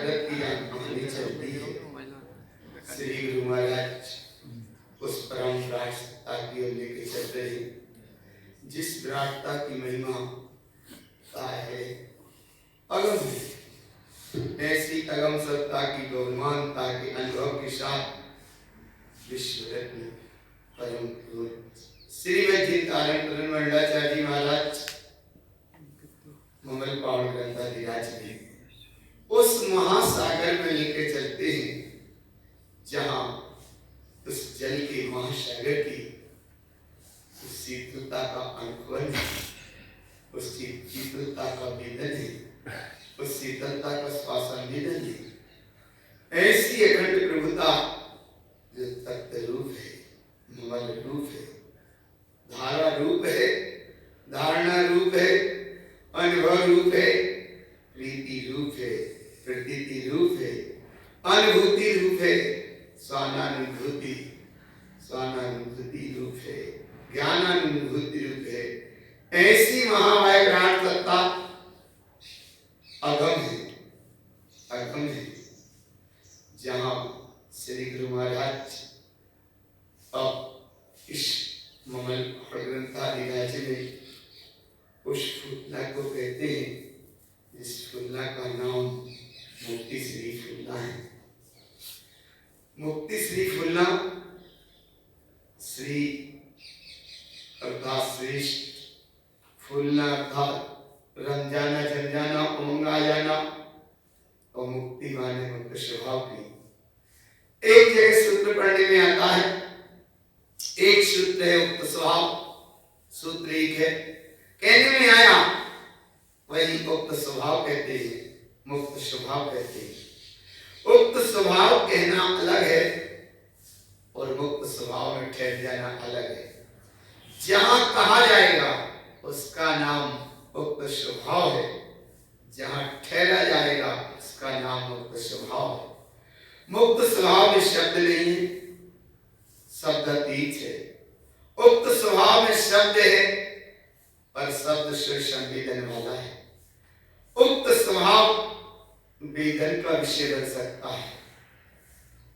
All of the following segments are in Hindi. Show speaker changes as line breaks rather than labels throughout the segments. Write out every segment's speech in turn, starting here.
भागवत की कहानी चलती है। श्री गुरु महाराज उस परम विराटता की ओर लेके चल रहे हैं जिस विराटता की महिमा है अगम है। ऐसी अगम सत्ता की गौरमानता के अनुभव के साथ विश्व रत्न परम श्रीमद जी तारण मंडलाचार्य जी महाराज मंगल पावन ग्रंथाधिराज में उस महासागर में लेके चलते हैं जहां उस जल के महासागर की उस शीतलता का अनुभव है, उस शीतलता का वेदन है, उस शीतलता का स्वासंवेदन है। ऐसी अखंड प्रभुता जो तत्व रूप है, मंगल रूप है, धारा रूप है, धारणा रूप है, अनुभव रूप है, प्रीति रूप है, प्रतीति रूप है, अनुभूति रूप है, स्वानानुभूति रूप है, ज्ञानानुभूति रूप है। ऐसी महावायग्राण सत्ता अगम है जहां श्री गुरु महाराज अब इस मंगल ग्रंथाधिराज में उस फूलना को कहते हैं। इस फूलना का नाम मुक्ति श्री फूलना है। मुक्ति श्री फूलना श्री अर्थात श्रेष्ठ, फूलना अर्थात रंग जाना, जम जाना, उमंग आ जाना, और मुक्ति माने मुक्त स्वभाव की। एक जगह सूत्र पढ़ने में आता है, एक सूत्र है मुक्त स्वभाव, सूत्र एक है, कहने में आया वही मुक्त स्वभाव कहते हैं, मुक्त स्वभाव कहते हैं। उक्त स्वभाव कहना अलग है और मुक्त स्वभाव में ठहर जाना अलग है। जहां कहा जाएगा उसका नाम उक्त स्वभाव है, जहां ठहरा जाएगा उसका नाम मुक्त स्वभाव है। मुक्त स्वभाव में शब्द नहीं है, शब्द अतीत है। उक्त स्वभाव में शब्द है पर शब्द से संवेदन वाला है। उक्त स्वभाव वेदन का विषय बन सकता है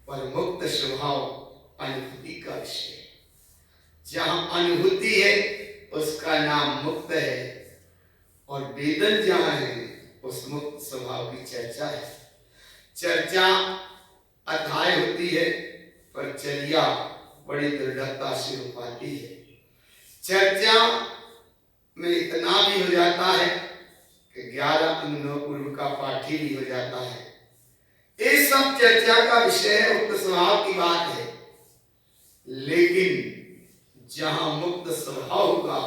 पर मुक्त स्वभाव अनुभूति का विषय है। जहां अनुभूति है उसका नाम मुक्त है और वेदन जहां है उस मुक्त स्वभाव की चर्चा है। चर्चा अध्याय होती है पर चर्या बड़ी दृढ़ता से हो पाती है। चर्चा में इतना भी हो जाता है कि 11 अंगों पूर्व का पाठ ही भी हो जाता है। ये सब चर्चा का विषय है, मुक्त स्वभाव की बात है। लेकिन जहां मुक्त स्वभाव होगा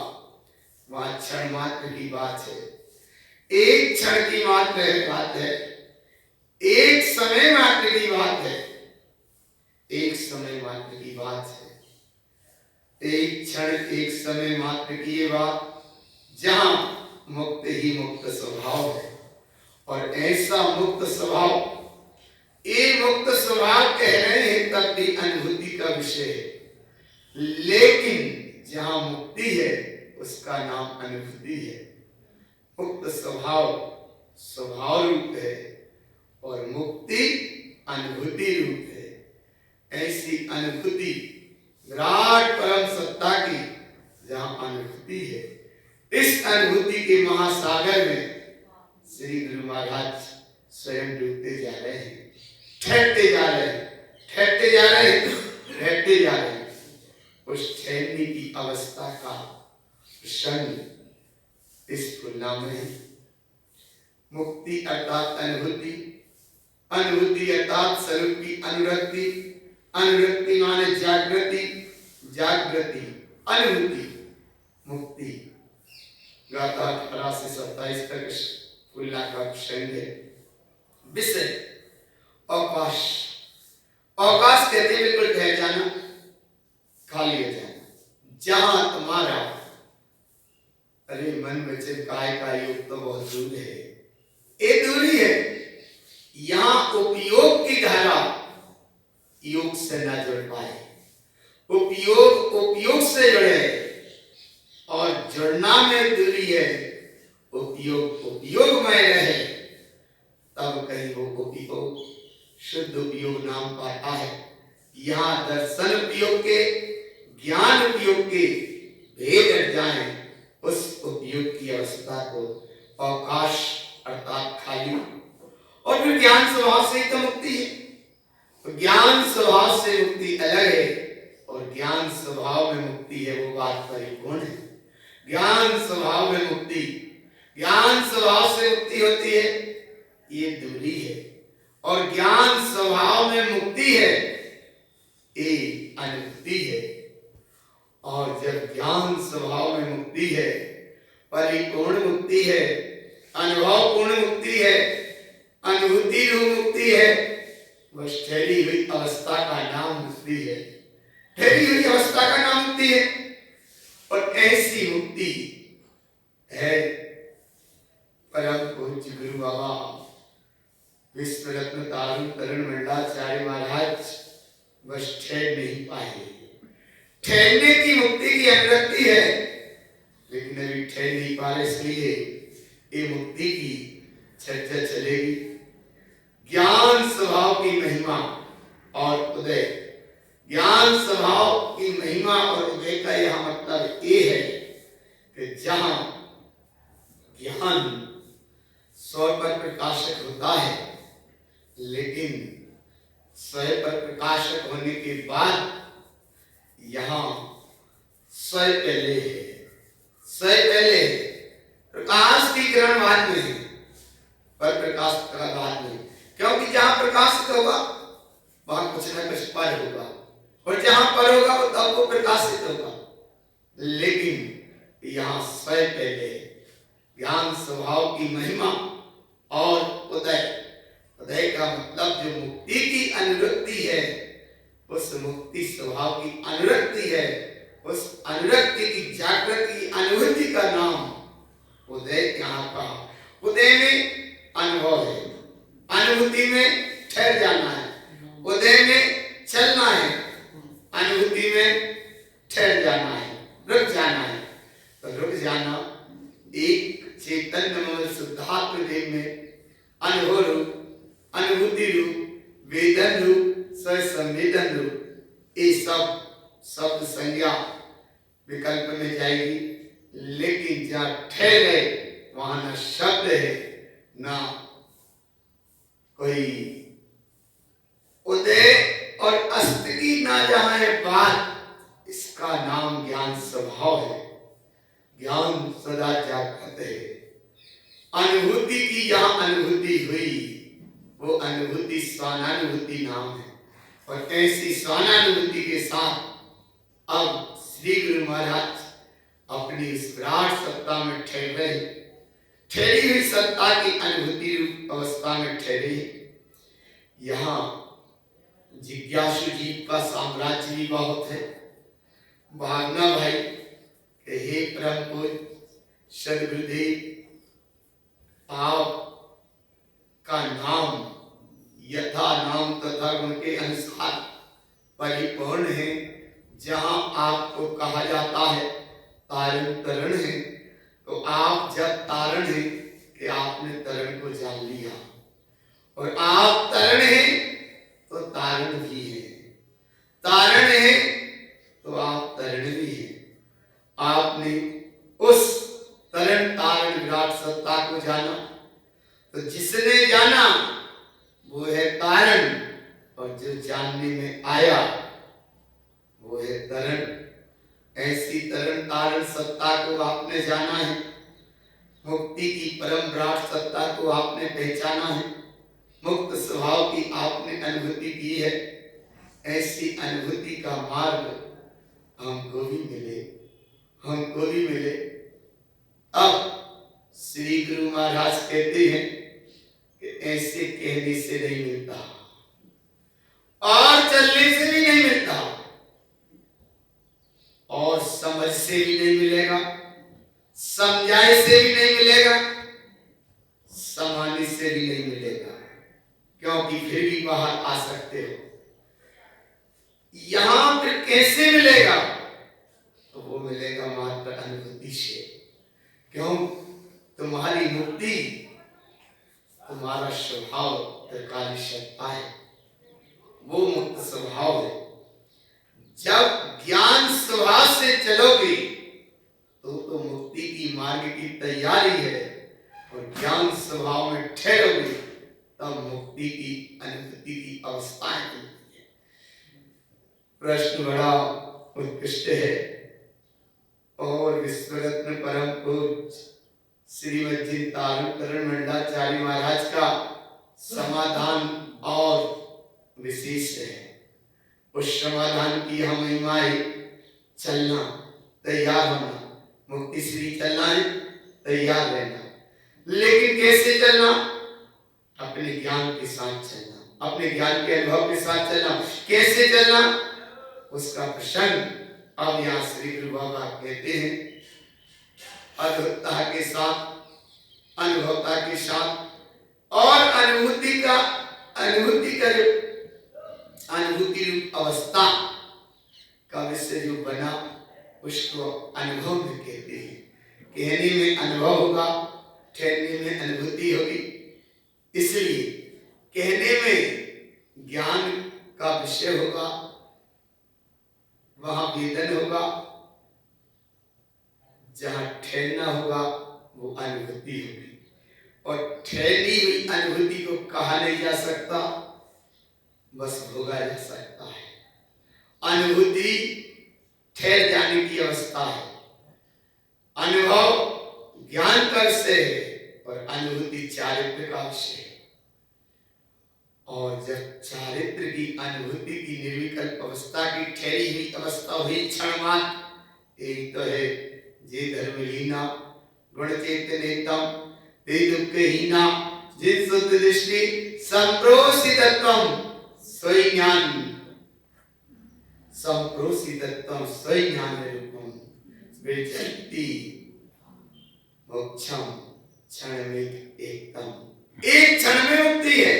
वहां क्षण मात्र की बात है, एक क्षण की मात्र बात है, एक समय मात्र की बात है, एक समय मात्र की बात है। एक क्षण एक समय मात्र की ये बात जहां मुक्त ही मुक्त स्वभाव है। और ऐसा मुक्त स्वभाव, ये मुक्त स्वभाव कह रहे हैं तब भी अनुभूति का विषय है। लेकिन जहां मुक्ति है उसका नाम अनुभूति है। मुक्त स्वभाव स्वभाव रूप है और मुक्ति अनुभूति रूप है। ऐसी अनुभूति विराट परम सत्ता की जहां अनुभूति है, इस अनुभूति के महासागर में श्री गुरु महाराज स्वयं डूबते जा रहे हैं, ठहरते जा रहे हैं, ठहरते जा रहे हैं, ठहरते जा रहे हैं। उस ठहरने की अवस्था का क्षण इस फूलना में। मुक्ति अर्थात अनुभूति, अनुभूति अर्थात स्वरूप की अनुरक्ति, अनुरक्ति माने जागृति, जागृति अनुभूति, मुक्ति। गाथा 18 से 27 तक फूलना का क्षण है। विषय अवकाश, अवकाश कहते हैं बिल्कुल ठहर जाना, खाली हो जाना। जहां तुम्हारा अरे मन में चिपकाए का योग तो बहुत दूर है, ये दूरी है। यहां उपयोग की धारा योग से न जुड़ पाए, उपयोग से जुड़े और जुड़ना में दूरी है। उपयोग में रहे तब कहीं वो उपयोग शुद्ध उपयोग नाम पाता है। यहाँ दर्शन उपयोग के, ज्ञान उपयोग के भेद हट जाए, उस उपयोग की अवस्था को अवकाश अर्थात खाली, और फिर ज्ञान स्वभाव से तो मुक्ति है। तो ज्ञान स्वभाव से मुक्ति अलग है और ज्ञान स्वभाव में मुक्ति है, वो बात परिपूर्ण है। ज्ञान स्वभाव में मुक्ति, ज्ञान स्वभाव से मुक्ति होती है, ये दूरी है, और ज्ञान स्वभाव में मुक्ति है, ये अनुभूति है। और जब ज्ञान स्वभाव में मुक्ति है, परिपूर्ण मुक्ति है, अनुभव पूर्ण मुक्ति है, अनुभूति रूप मुक्ति है, बस ठहरी हुई अवस्था का नाम मुक्ति है। ठहरी हुई अवस्था का नाम मुक्ति है। और ऐसी मुक्ति है परम पूज्य गुरु बाबा विश्व रत्न तारू तरुण मंडलाचार्य महाराज बस ठहर नहीं पाए। ठहरने की मुक्ति की अनुरक्ति है, लेकिन अभी ठहर नहीं पा रहे, इसलिए ये मुक्ति की चर्चा चलेगी। ज्ञान स्वभाव की महिमा और उदय, ज्ञान स्वभाव की महिमा और उदय का यह मतलब ये है कि जहां ज्ञान स्वयं पर प्रकाशक होता है, लेकिन स्वयं पर प्रकाशक होने के बाद यहाँ स्वयं पहले है, स्वयं पहले है। प्रकाश की किरण बाद में है, पर प्रकाश का बाद में, क्योंकि जहां प्रकाशित होगा वहां कुछ न कुछ पर होगा, और जहां पर होगा वो तब वो प्रकाशित होगा। लेकिन यहाँ स्वयं पहले है। ज्ञान स्वभाव की महिमा और उदय, उदय का मतलब जो मुक्ति की अनुरक्ति है, उस मुक्ति स्वभाव की अनुरक्ति है, उस अनुरक्ति की जागृति अनुभूति का नाम उदय। यहाँ का उदय में अनुभव है, अनुभूति में ठहर जाना है, उदय में चलना है, अनुभूति में ठहर जाना है, रुक जाना है। तो रुक जाना एक चैतन्य शुद्धात्म देव में अनुभव रूप, अनुभूति रूप, वेदन रूप, संवेदन रूप, ये सब शब्द संज्ञा विकल्प में जाएगी। लेकिन जहाँ ठहर गए वहां न शब्द है, ना कोई उदय और अस्त की ना जहां है बात, इसका नाम ज्ञान स्वभाव है। ज्ञान सदा जागृत है। अनुभूति की जहां अनुभूति हुई, वो अनुभूति स्वानानुभूति नाम है। और ऐसी स्वानानुभूति के साथ अब श्री गुरु महाराज अपनी इस विराट सत्ता में ठहरे, ठहरी हुई सत्ता की अनुभूति रूप अवस्था में ठहरे। यहाँ जिज्ञासु जीव का साम्राज्य भी बहुत है। भागना भाई, हे परम पूज्य सद्गुरुदेव, आप का नाम यथा नाम तथा गुण के अनुसार परिपूर्ण है। जहां आपको कहा जाता है तारण तरण है, तो आप जब तारण है कि आपने तरण को जान लिया, और आप तरण है तो तारण भी है, तारण है तो आप तरण भी है। आपने उस तरण तारण विराट सत्ता को जाना, तो जिसने जाना वो है तारण, और जो जानने में आया वो है तरण। ऐसी तरण तारण सत्ता को आपने जाना है, मुक्ति की परम विराट सत्ता को आपने पहचाना है, मुक्त स्वभाव की आपने अनुभूति की है। ऐसी अनुभूति का मार्ग हमको भी मिले, हमको भी मिले। अब श्री गुरु महाराज कहते हैं कि ऐसे कहने से नहीं मिलता, और चलने से भी नहीं मिलता, और समझ से भी नहीं मिलेगा, समझाए से भी नहीं मिलेगा, समाने से भी नहीं मिलेगा, क्योंकि फिर भी बाहर आ सकते हो। यहां फिर कैसे मिलेगा? तो वो मिलेगा मात्र अनुभूति से। क्यों? तुम्हारी मुक्ति, तुम्हारा स्वभाव त्रिकाली सत्ता है, वो मुक्त स्वभाव है। जब ज्ञान स्वभाव से चलोगे तो मुक्ति की मार्ग की तैयारी है, और ज्ञान स्वभाव में ठहरोगे तब मुक्ति की अनुभूति की अवस्थाएं मिलती है। प्रश्न बड़ा उत्कृष्ट है और विश्वरत्न परम पूज्य श्रीमद जी तारुतरण मंडलाचार्य महाराज का समाधान और विशेष है। उस समाधान की हम महिमाएं चलना, तैयार होना, मुक्ति श्री चलना है, तैयार रहना। लेकिन कैसे चलना? अपने ज्ञान के साथ चलना, अपने ज्ञान के अनुभव के साथ चलना। कैसे चलना उसका प्रसंग अब यहाँ श्री गुरु बाबा कहते हैं। अद्भुतता के साथ, अनुभवता के साथ और अनुभूति रूप अवस्था का विषय जो बना उसको अनुभव में कहते हैं। कहने में अनुभव होगा, ठहरने में अनुभूति होगी। इसलिए कहने में ज्ञान का विषय होगा, वहां वेदन होगा, जहां ठहरना होगा वो अनुभूति होगी। और ठहरी हुई अनुभूति को कहा नहीं जा सकता, बस भोगा जा सकता है। अनुभूति ठहर जाने की अवस्था है, अनुभव ज्ञान का विषय है और अनुभूति चारित्र का विषय है। और जब चारित्र की अनुभूति की निर्विकल्प अवस्था की ठहरी हुई अवस्था हुई क्षण मात्र, यही तो है जे धर्महीना गुण चैतन्यतम ते दुःखहीना जिन शुद्ध दृष्टि संप्रोषितत्वम स्वयं ज्ञान, संप्रोषितत्वम स्वयं ज्ञान रूपम विचरति मोक्षम क्षणमिक एकदम। एक क्षण में मुक्ति है,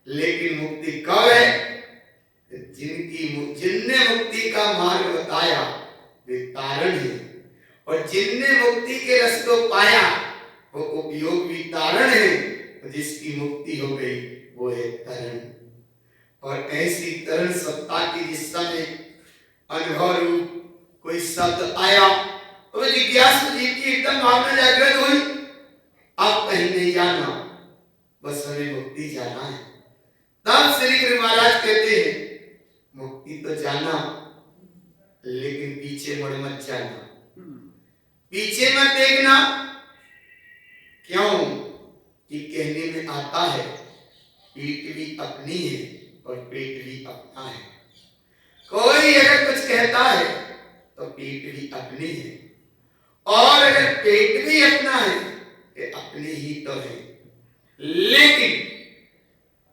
लेकिन मुक्ति कब है? जिनने मुक्ति का मार्ग बताया वे तारण है, और जिनने मुक्ति के रस को पाया वो उपयोग भी तारण है। जिसकी मुक्ति हो गई वो है तरण। और ऐसी तरण सत्ता की जिस समय अनुभव रूप कोई शब्द आया तो जिज्ञासु जीव की एकदम भावना जागृत हुई, अब कहीं नहीं जाना, बस हमें मुक्ति जाना है। तब श्री गुरु महाराज कहते हैं मुक्ति तो जाना, लेकिन पीछे मुड़ मत जाना, पीछे मत देखना। क्यों? कि कहने में आता है पीठ भी अपनी है और पेट भी अपना है। कोई अगर कुछ कहता है तो पीठ भी अपनी है, और अगर पेट भी अपना है ये अपनी ही तो है। लेकिन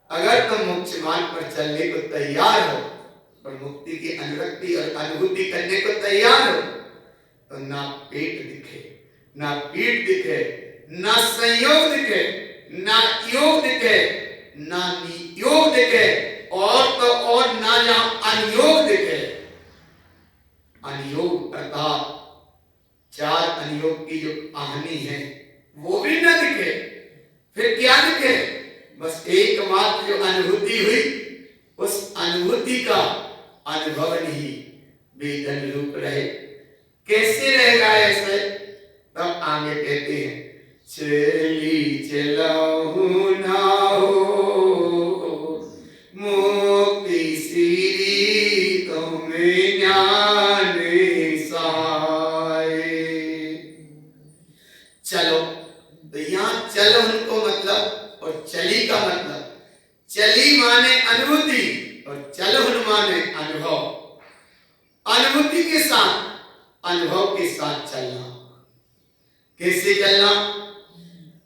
अगर तुम मोक्ष मार्ग पर चलने को तैयार हो और मुक्ति की अनुरक्ति और अनुभूति करने को तैयार हो, तो ना पेट दिखे, ना पीठ दिखे, ना संयोग दिखे, ना योग दिखे, ना नियोग दिखे, और तो और ना जहां अनियोग दिखे। अनियोग अर्थात चार अनियोग की जो कहानी है वो भी न दिखे, फिर क्या दिखे? बस एकमात्र जो अनुभूति हुई, उस अनुभूति का अनुभवन ही वेदन रूप रहे। कैसे रहेगा ऐसे? तब आगे कहते हैं चली चलाऊ ना हो मुक्ति श्री तुम्हें ज्ञान सहाय। चलो, तो यहाँ चलो उनको मतलब, और चली का मतलब, चली माने अनुभूति और चलो माने अनुभव। अनुभूति के साथ, अनुभव के साथ चलना। कैसे चलना?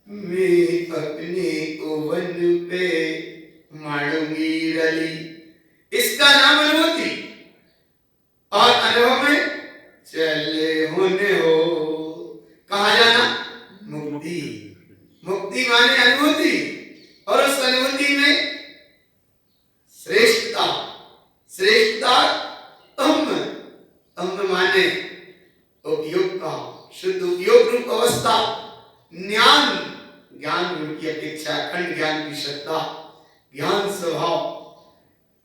मैं अपने ओवन पे मारूंगी रली, इसका नाम अनुभूति। और अनुभव में चले होने हो, कहाँ जाना? मुक्ति। मुक्ति माने अनुभूति, और उस अनुभूति में श्रेष्ठता। श्रेष्ठता तुम माने उपयोग का शुद्ध उपयोग रूप अवस्था, ज्ञान, ज्ञान रूप की अपेक्षा, अखंड ज्ञान की श्रद्धा, ज्ञान स्वभाव,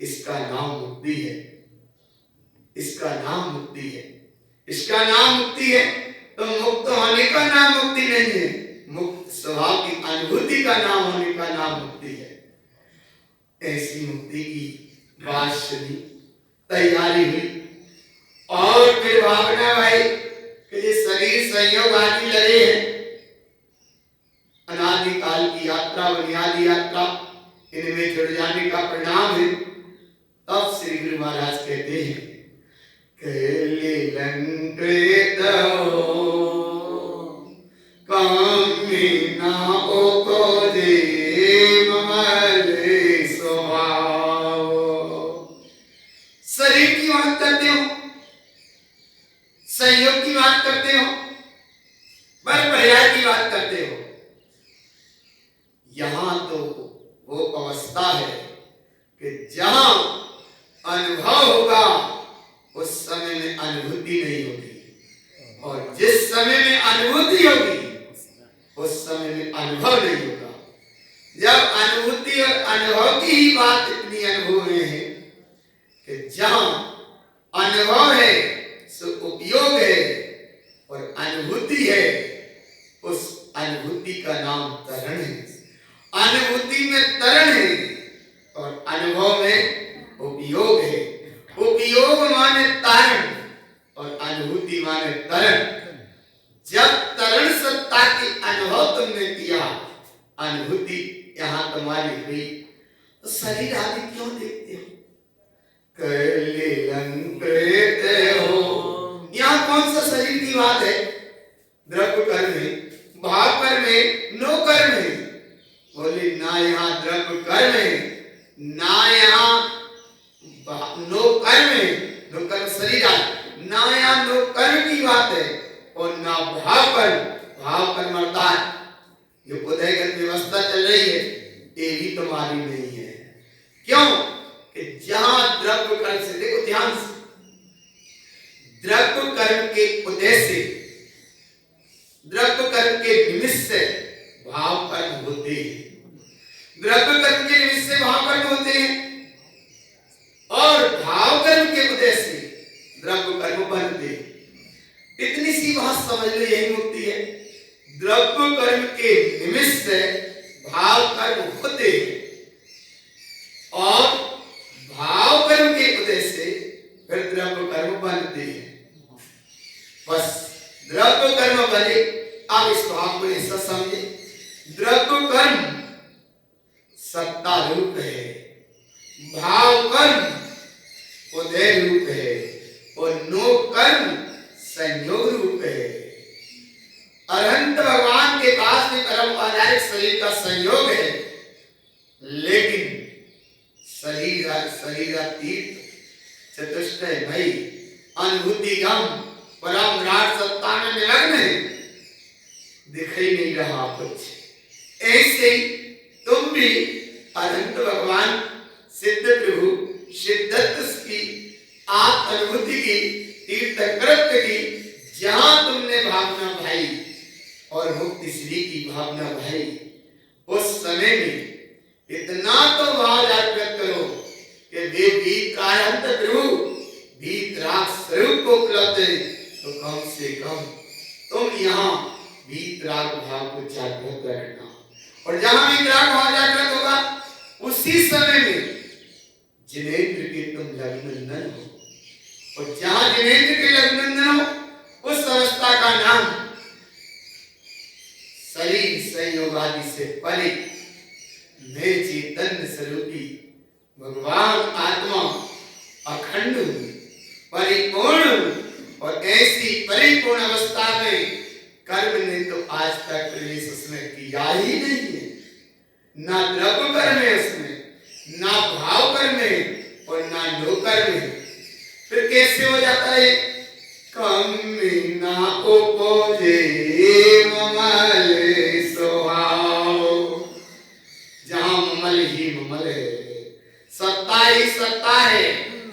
इसका नाम मुक्ति है, इसका नाम मुक्ति है, इसका नाम मुक्ति है। तो मुक्त होने का नाम मुक्ति नहीं है, मुक्त स्वभाव की अनुभूति का नाम होने का नाम मुक्ति है। ऐसी मुक्ति की बात सुनी, तैयारी हुई और फिर भावना भाई कि ये शरीर संयोग आदि लगे हैं, अनादिकाल की यात्रा, बुनियादी यात्रा, इनमें जुड़ जाने का परिणाम है। तब श्री गुरु महाराज कहते हैं शरीर की बात करते हो, संयोग की बात करते हो, पर पर्याय की बात करते हो। यहां तो वो अवस्था है कि जहां अनुभव होगा उस समय में अनुभूति नहीं होगी, और जिस समय में अनुभूति होगी उस समय में अनुभव नहीं होगा। जब अनुभूति और अनुभव की ही बात इतनी अनुभव में है कि जहां अनुभव है सो उपयोग है, और अनुभूति है, उस अनुभूति का नाम तरण है। अनुभूति में तरण है और अनुभव में उपयोग है। उपयोग माने तारण और अनुभूति माने तरण। जब तरण सत्ता की अनुभव तुमने किया, अनुभूति यहां तुम्हारी हुई, तो शरीर आदि क्यों देखते हो? यहाँ कौन सा शरीर की बात है? द्रव्य कर्म है, भाव कर्म है, नो कर्म है। बोले ना यहाँ द्रव्य कर्म है, ना यहाँ नो कर्म है, नो कर्म शरीर आदि, ना यहाँ नो कर्म की बात है, और ना भाव कर्म। भाव कर्म अर्थात जो उदयगत व्यवस्था चल रही है, ये भी तुम्हारी नहीं है। क्यों? कि जहां द्रव्य कर्म से, देखो ध्यान से, द्रव्य कर्म के उदय से, द्रव्य कर्म के निमित्त से भाव कर्म होते हैं। द्रव्य कर्म के निमित्त से भाव कर्म होते हैं, और भाव कर्म के उदय से द्रव्य कर्म बनते हैं। इतनी सी बात समझ लो, यही मुक्ति है। द्रव्य कर्म के निमित्त से भाव कर्म होते हैं, और भाव कर्म के उदय से फिर द्रव्य कर्म बनते हैं। बस द्रव्य कर्म बने। अब इस भाव को ऐसा समझे, द्रव्य कर्म सत्ता रूप है, भाव कर्म उदय रूप है, और नो कर्म संयोग रूप है। अरहंत भगवान के पास में कर्म आधारित शरीर का संयोग है, लेकिन शरीरातीत चतुष्टय भई अनुभूति गम परम विराट सत्ता में निमग्न है, दिखाई नहीं रहा कुछ। ऐसे ही तुम भी अनंत भगवान सिद्ध प्रभु सिद्धत्व की आप अनुभूति की तीर्थ कृत्य की जहां तुमने भावना भाई और मुक्ति श्री की भावना भाई, उस समय में इतना तो भाव जागृत करो कि वे बीतकायांत प्रभु बीतराग स्वरूप को उपलब्ध है। तो कम से कम तुम यहाँ बीतराग भाव को जागृत रखना, और जहां बीतराग भाव जागृत होगा उसी समय में जिनेंद्र के तुम लघुनंदन हो, और जहां जिनेंद्र के लघुनंदन हो उस अवस्था का नाम शरीर संयोग आदि से परे मैं चैतन्य स्वरूपी भगवान आत्मा अखंड परिपूर्ण, और ऐसी परिपूर्ण अवस्था में कर्म ने तो आज तक प्रवेश उसमें किया ही नहीं है। ना द्रव्य कर्म है उसमें, ना भाव कर्म है, और ना नो कर्म है। फिर कैसे हो जाता है? कम ना उपजे ममल स्वभाव, जहां ममल ही ममल है, सत्ता ही सत्ता है,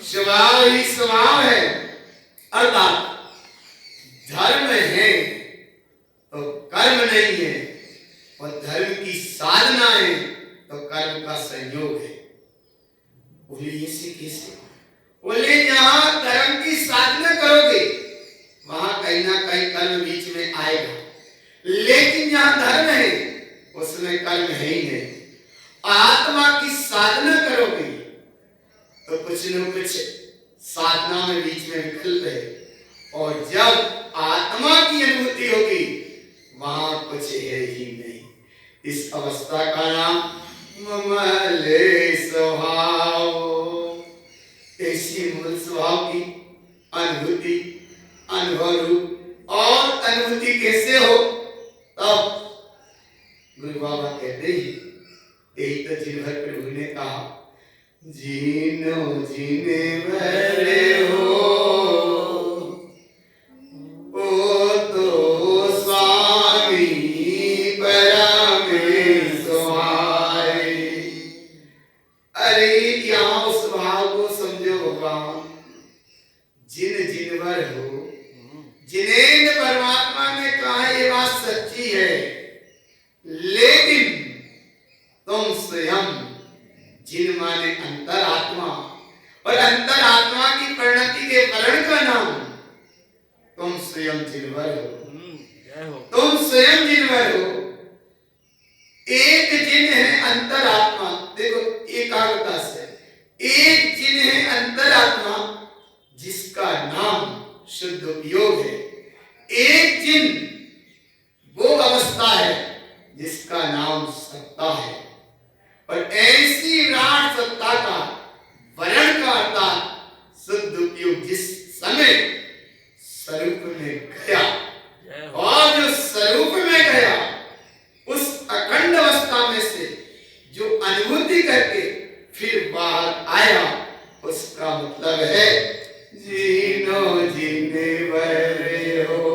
स्वभाव ही स्वभाव है। अर्थात धर्म है तो कर्म नहीं है, और धर्म की साधना है तो कर्म का संयोग है। बोले ऐसे कैसे? बोले जहां कर्म की साधना करोगे वहां कहीं ना कहीं कर्म बीच में आएगा, लेकिन जहां धर्म है उसमें कर्म है ही नहीं। आत्मा की साधना करोगे तो कुछ न कुछ साधना में बीच में विकल्प है, और जब आत्मा की अनुभूति होगी वहां कुछ है ही नहीं। इस अवस्था का नाम ममले स्वभाव। ऐसी मूल स्वभाव की अनुभूति, अनुभव रूप और अनुभूति कैसे हो? तब गुरु बाबा कहते ही यही तो जिन भर प्रभु ने कहा, जीनो जीने भरे हो ओ तो स्वामी परमेश्वर। अरे यहाँ उस भाव को समझो भगवान, जिन जिन भर हो, जिन्हें परमात्मा ने कहा ये बात सच्ची है, लेकिन तुम स्वयं जिन माने अंतरात्मा, और अंतरात्मा की परिणति के वर्ण का नाम तुम स्वयं जिनवर हो। तुम स्वयं जिनवर हो। एक जिन है अंतरात्मा, देखो एकाग्रता से, एक जिन है अंतरात्मा जिसका नाम शुद्ध उपयोग है। एक जिन वो अवस्था है जिसका नाम सत्ता है, और ऐसी विराट सत्ता का वर्ण का अर्थात शुद्ध उपयोग जिस समय स्वरूप में गया, और जो स्वरूप में गया उस अखंड अवस्था में से जो अनुभूति करके फिर बाहर आया, उसका मतलब है जीनो जीने वाले हो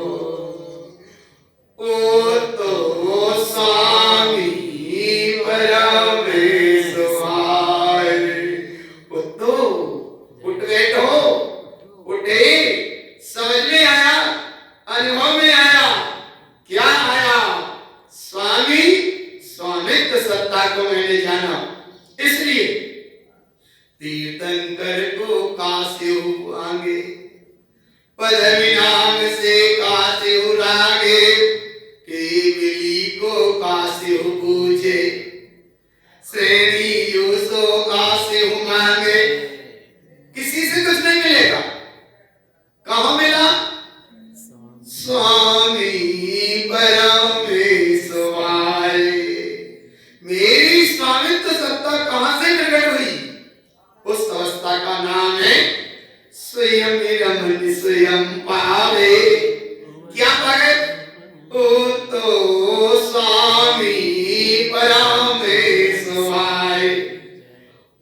ओ तो स्वामी परमेश्वर। उठो, उठ बैठो, उठे, समझ में आया, अनुभव में आया, क्या आया? स्वामी स्वामित्व सत्ता को मैंने जाना। इसलिए तीर्थंकर को कासे आगे, पदमी नाम से कासे रागे, केवली को कासे पूछे, श्रेणी यूसो कासे मांगे। किसी से कुछ नहीं मिलेगा। कहाँ मिला? स्वामी परमेश्वर। मेरी स्वामित्व सत्ता कहां से प्रकट हुई? उस अवस्था का नाम है स्वयं रमन स्वयं पावे। क्या पावे? ओ तो स्वामी परमेश्वर।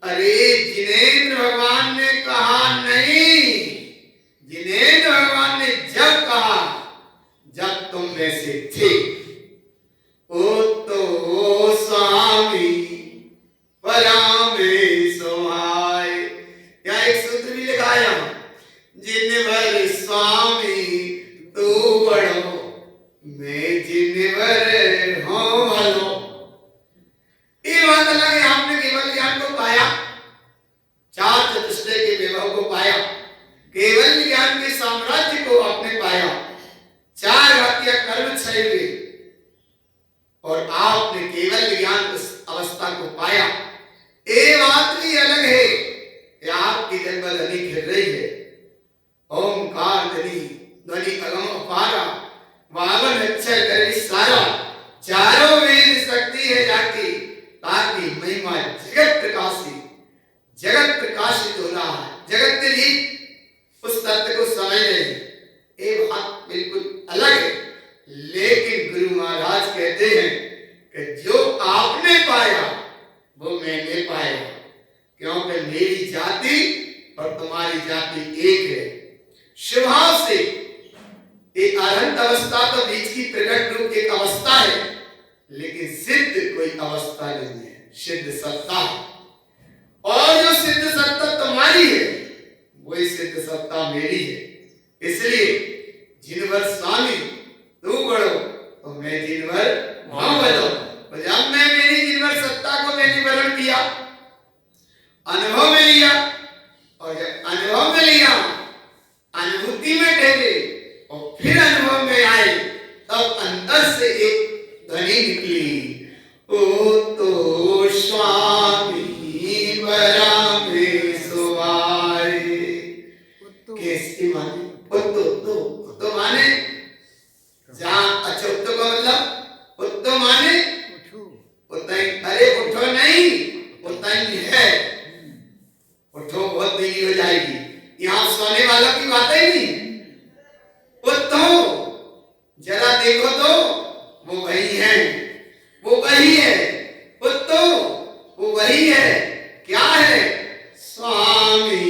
अरे जिनेंद्र भगवान ने कहा नहीं, जिनेंद्र भगवान ने जब कहा जब तुम वैसे थे, ओ तो स्वामी परमेश्वर। या एक सूत्र भी लिखा है, जिन भर स्वामी तू बड़ो, मैं जिन भर हूं भलो। ये बात अलग है, आपने केवल ज्ञान को पाया, चार चतुष्टय के वैभव को पाया, केवल ज्ञान के साम्राज्य को आपने पाया, चार घातिया कर्म क्षय हुए, और आपने केवल ज्ञान उस अवस्था को पाया। ये बात भी अलग है कि आपकी जन्मध्वनि खिल रही है, ओंकार ध्वनि, ध्वनि अगम अपारा, वावन अक्षर कर सारा, चारों वेद शक्ति है जाती, ताकि महिमा जगत प्रकाशित, जगत प्रकाशित हो रहा है। जगत के लिए उस तत्व को समझ रहे हैं, ये बात बिल्कुल अलग है। लेकिन गुरु महाराज कहते हैं कि जो आपने पाया वो मैंने पाया, क्योंकि मेरी जाति और तुम्हारी जाति एक है। स्वभाव से एक अनंत अवस्था तो बीच की प्रकट रूप एक अवस्था है, लेकिन सिद्ध कोई अवस्था नहीं है, सिद्ध सत्ता है। और जो सिद्ध सत्ता तुम्हारी है वही सिद्ध सत्ता मेरी है। इसलिए जिनवर स्वामी तू बड़ो तो मैं जिनवर वहां बनो। जब मैं मेरी जिनवर सत्ता को मैंने अनुभव में लिया, और जब अनुभव में लिया, अनुभूति में ठहरे और फिर अनुभव में आए, तब अंदर से एक ध्वनि निकली, ओ तो स्वामी बरामे सुवारे। कैसे माने? तो माने जहाँ अच्छा उत्तो का मतलब उत्तो माने उतना ही, अरे उठो नहीं, उतना ही है, उठो बहुत देरी हो जाएगी, यहाँ सोने वालों की बात ही नहीं। उठो जरा देखो तो वो वही है, वो वही है, उठो वो वही है, क्या है? स्वामी,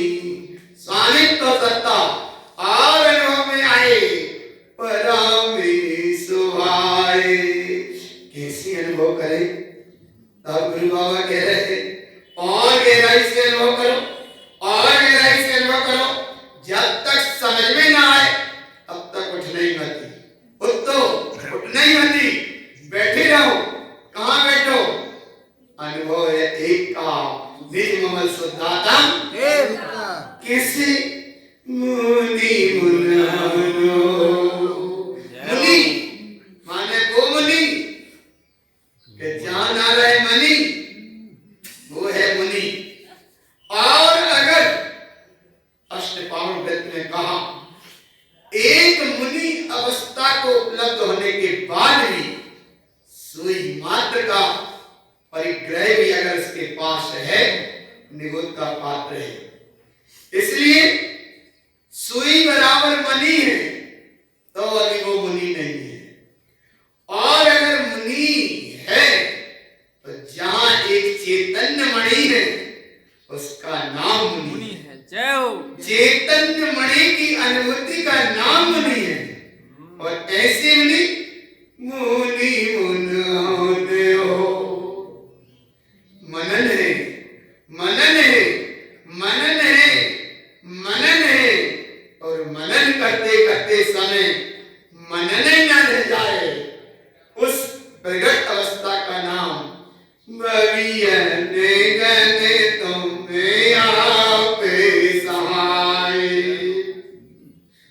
स्वामी तो सत्ता, और अनुभव में आए परामे सुहाए। कैसे अनुभव करें? तब गुरु बाबा कह रहे थे, और गहराई से अनुभव करो, और गहराई से अनुभव करो, जब तक समझ में ना आए तब तक उठना ही मत, उठना ही मत, बैठे रहो। कहाँ बैठो? अनुभव है एक का, निज ममल शुद्धातम कैसे मुनि मुनानो। मुनि माने वो मुनि कि जान आ रहे मनी, वो है मुनि। और अगर अष्टपावण ग्रंथ में कहा, एक मुनि अवस्था को उपलब्ध होने के बाद भी सुई मात्र का परिग्रह भी अगर उसके पास है, निगुत का पात्र है। इसलिए सुई बराबर मनी है, तो अभी वो मुनि नहीं है। और अगर मुनि है तो जहां एक चैतन्य मणि है, उसका नाम मुनि है। जय हो। चैतन्य मणि की अनुभूति का नाम मुनि है। और ऐसे मुनि मुनि मुनि हो। मनन है, मनन है, मनन है, मनन है। और मनन करते करते समय मनन न रह जाए, उस प्रगट अवस्था का नाम भवियन गने तुम्हें आपे सहाय।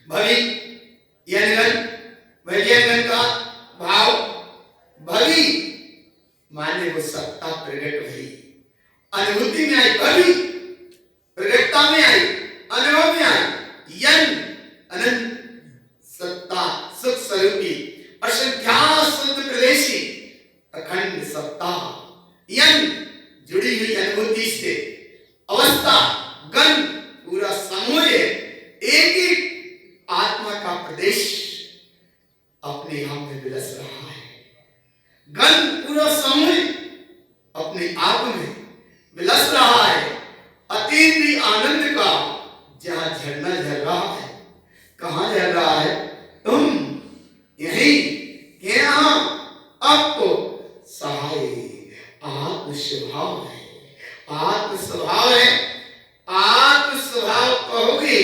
भवि यनगन, भवियनगन का भाव भवि माने वो सत्ता प्रगट हुई, अनुभूति में आई, भवि प्रगटता में आई, अनुभव में आई। यन अनंत सत्ता सुख स्वरूपी असंख्या शुद्ध प्रदेशी अखंड सत्ता, यन जुड़ी हुई अनुभूति से, अवस्था गण पूरा समूह एक ही आत्मा का प्रदेश अपने आप में विलस रहा है। गण पूरा समूह अपने आप में विलस रहा है, अतीन्द्रिय आनंद का जहां झरना झर रहा है। कहां झर रहा है? तुम यही यहाँ आपको सहाय आत्म स्वभाव है, आत्म स्वभाव है। आत्म स्वभाव कहोगे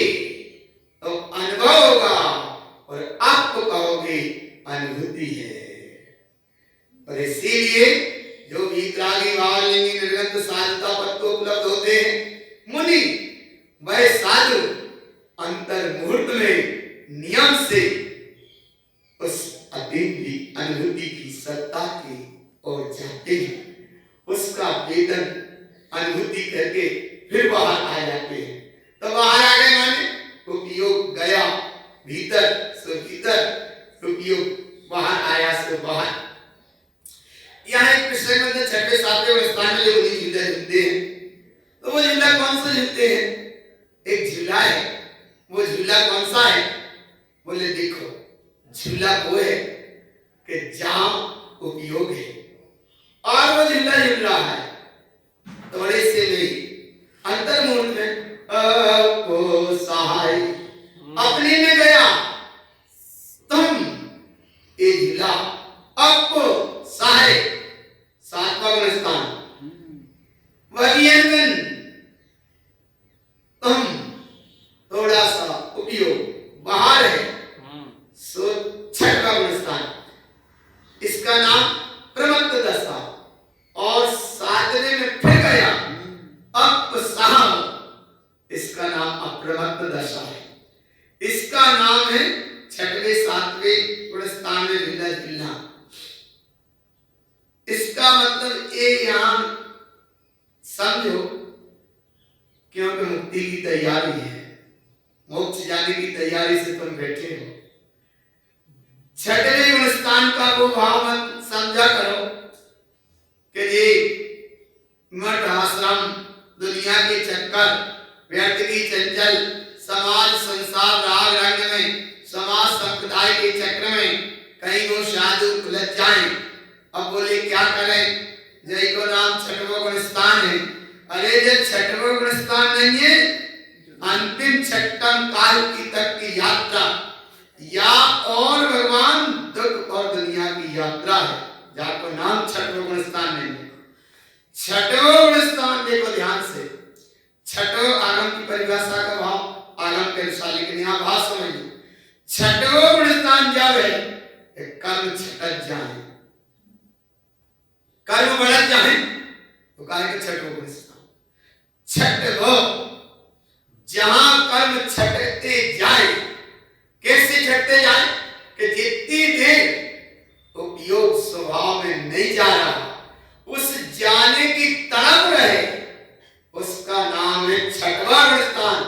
तो अनुभव होगा, और आपको कहोगे अनुभूति है। और इसीलिए जो वीतरागी भावलिंगी निर्गत साधुता पद को उपलब्ध होते हैं मुनि, वह साधु अंतर मुहूर्त में नियम से उस अतीन्द्रिय अनुभूति की सत्ता की ओर जाते हैं, उसका वेदन अनुभूति करके फिर बाहर आ जाते हैं। तो बाहर आ गए माने उपयोग गया भीतर, सो भीतर, उपयोग बाहर आया सो बाहर। यहाँ एक प्रसंग में 6वें 7वें स्थान में जो झूला झूलते हैं, तो वो झूला कौन सा झूलते हैं? एक झूला है, वो झूला कौन सा है? बोले देखो झूला वो है कि जहां उपयोग है, और वो झूला झूल रहा है। तो बड़े से नहीं अंतर्मुख में आपको सहाय अपने में गया, तुम ये झूला आपको सहाय। 7वां गुणस्थान वरियंगन, तुम थोड़ा सा उपयोग बाहर है, सो 6वां गुणस्थान, इसका नाम प्रमत्त दशा। और 7वें में फिर गया, अब नाम है छठवें सातवें गुण स्थान में भिला झिलना। इसका मतलब ये यहां समझो, क्योंकि मुक्ति की तैयारी है, मोक्ष जाने की तैयारी से तुम बैठे हो। छठवें गुण स्थान का वो भाव मत समझा करो कि ये मठ आश्रम, दुनिया के चक्कर, व्यर्थ की चंचल, समाज संसार राग रंग में, समाज संप्रदाय के चक्र में कहीं वो साधु उलझ जाएं। अब बोले क्या करें, जय को नाम छठवां गुण स्थान है। अरे जो छठवां गुण स्थान नहीं है, अंतिम छठम काल की तक की यात्रा या और भगवान दुख और दुनिया की यात्रा है, जाको नाम छठवां गुण स्थान नहीं है। छठवां गुण स्थान देखो ध्यान से, छठवां आगम की परिभाषा का भाव आगम के अनुसार, लेकिन यहाँ भाव समझिए। छठवां गुण स्थान जब है कर्म छटक जाए, कर्म बढ़ जाए तो कहा कि छठवां गुण स्थान। छठवां जहां कर्म छटते जाए, कैसे छटते जाए कि जितनी देर उपयोग स्वभाव में नहीं जा रहा, उस जाने की तड़प रहे, उसका नाम है छठवां गुण स्थान।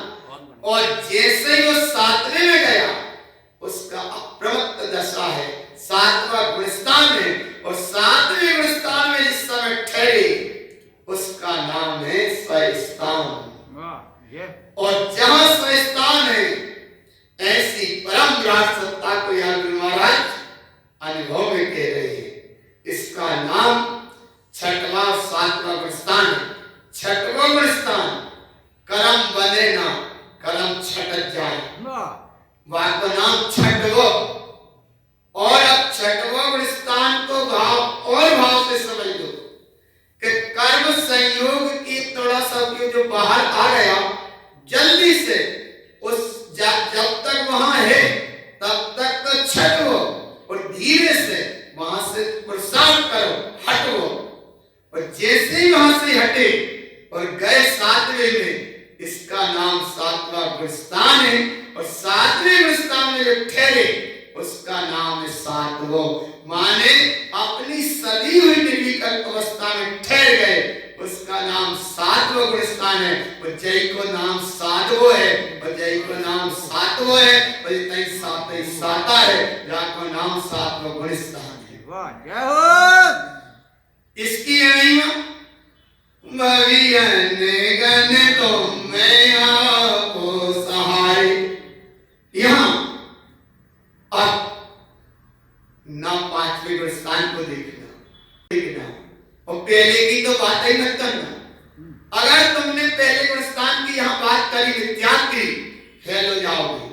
और जैसे ही वो सातवें में गया, उसका अप्रमत्त दशा है, सातवां गुण स्थान है। और सातवें गुण स्थान में जिस समय ठहरे, उसका नाम है स्वस्थान। और जहां स्वस्थान है, ऐसी परम विराट सत्ता को यहाँ गुरु महाराज अनुभव में कह रहे हैं। इसका नाम छठवां सातवां गुण स्थान है। छठवां गुण स्थान कर्म बने ना, कर्म छटक जाए, बात का नाम छठवां। और अब छठवां गुण स्थान को भाव और भाव से समझ लो कि कर्म संयोग की थोड़ा सा जो बाहर आ गया, जल्दी से उस जब तक वहां है तब तक तो छठो, और धीरे से वहां से प्रसाद करो, हटो। और जैसे ही वहां से हटे और गए सातवें में, इसका नाम सातवां गुण स्थान है। और सातवें गुण स्थान में जो ठहरे, उसका नाम है सातवो, माने अपनी सदी हुई निर्विकल्प अवस्था में ठहर गए, उसका नाम सातवां गुण स्थान है। और जय को नाम सातवो है, और जय को नाम सातवो है, और इतने सात ही साता है, जाको नाम सातवां गुण स्थान है। वाह, जय हो। इसकी महिमा मवियन गन तो मैं आपको सहाय। यहाँ अब ना पांचवें गुण स्थान को देखना और पहले की तो बात ही मत करना। अगर तुमने पहले गुण स्थान की यहाँ बात करी, त्याग की, फेल हो जाओगे।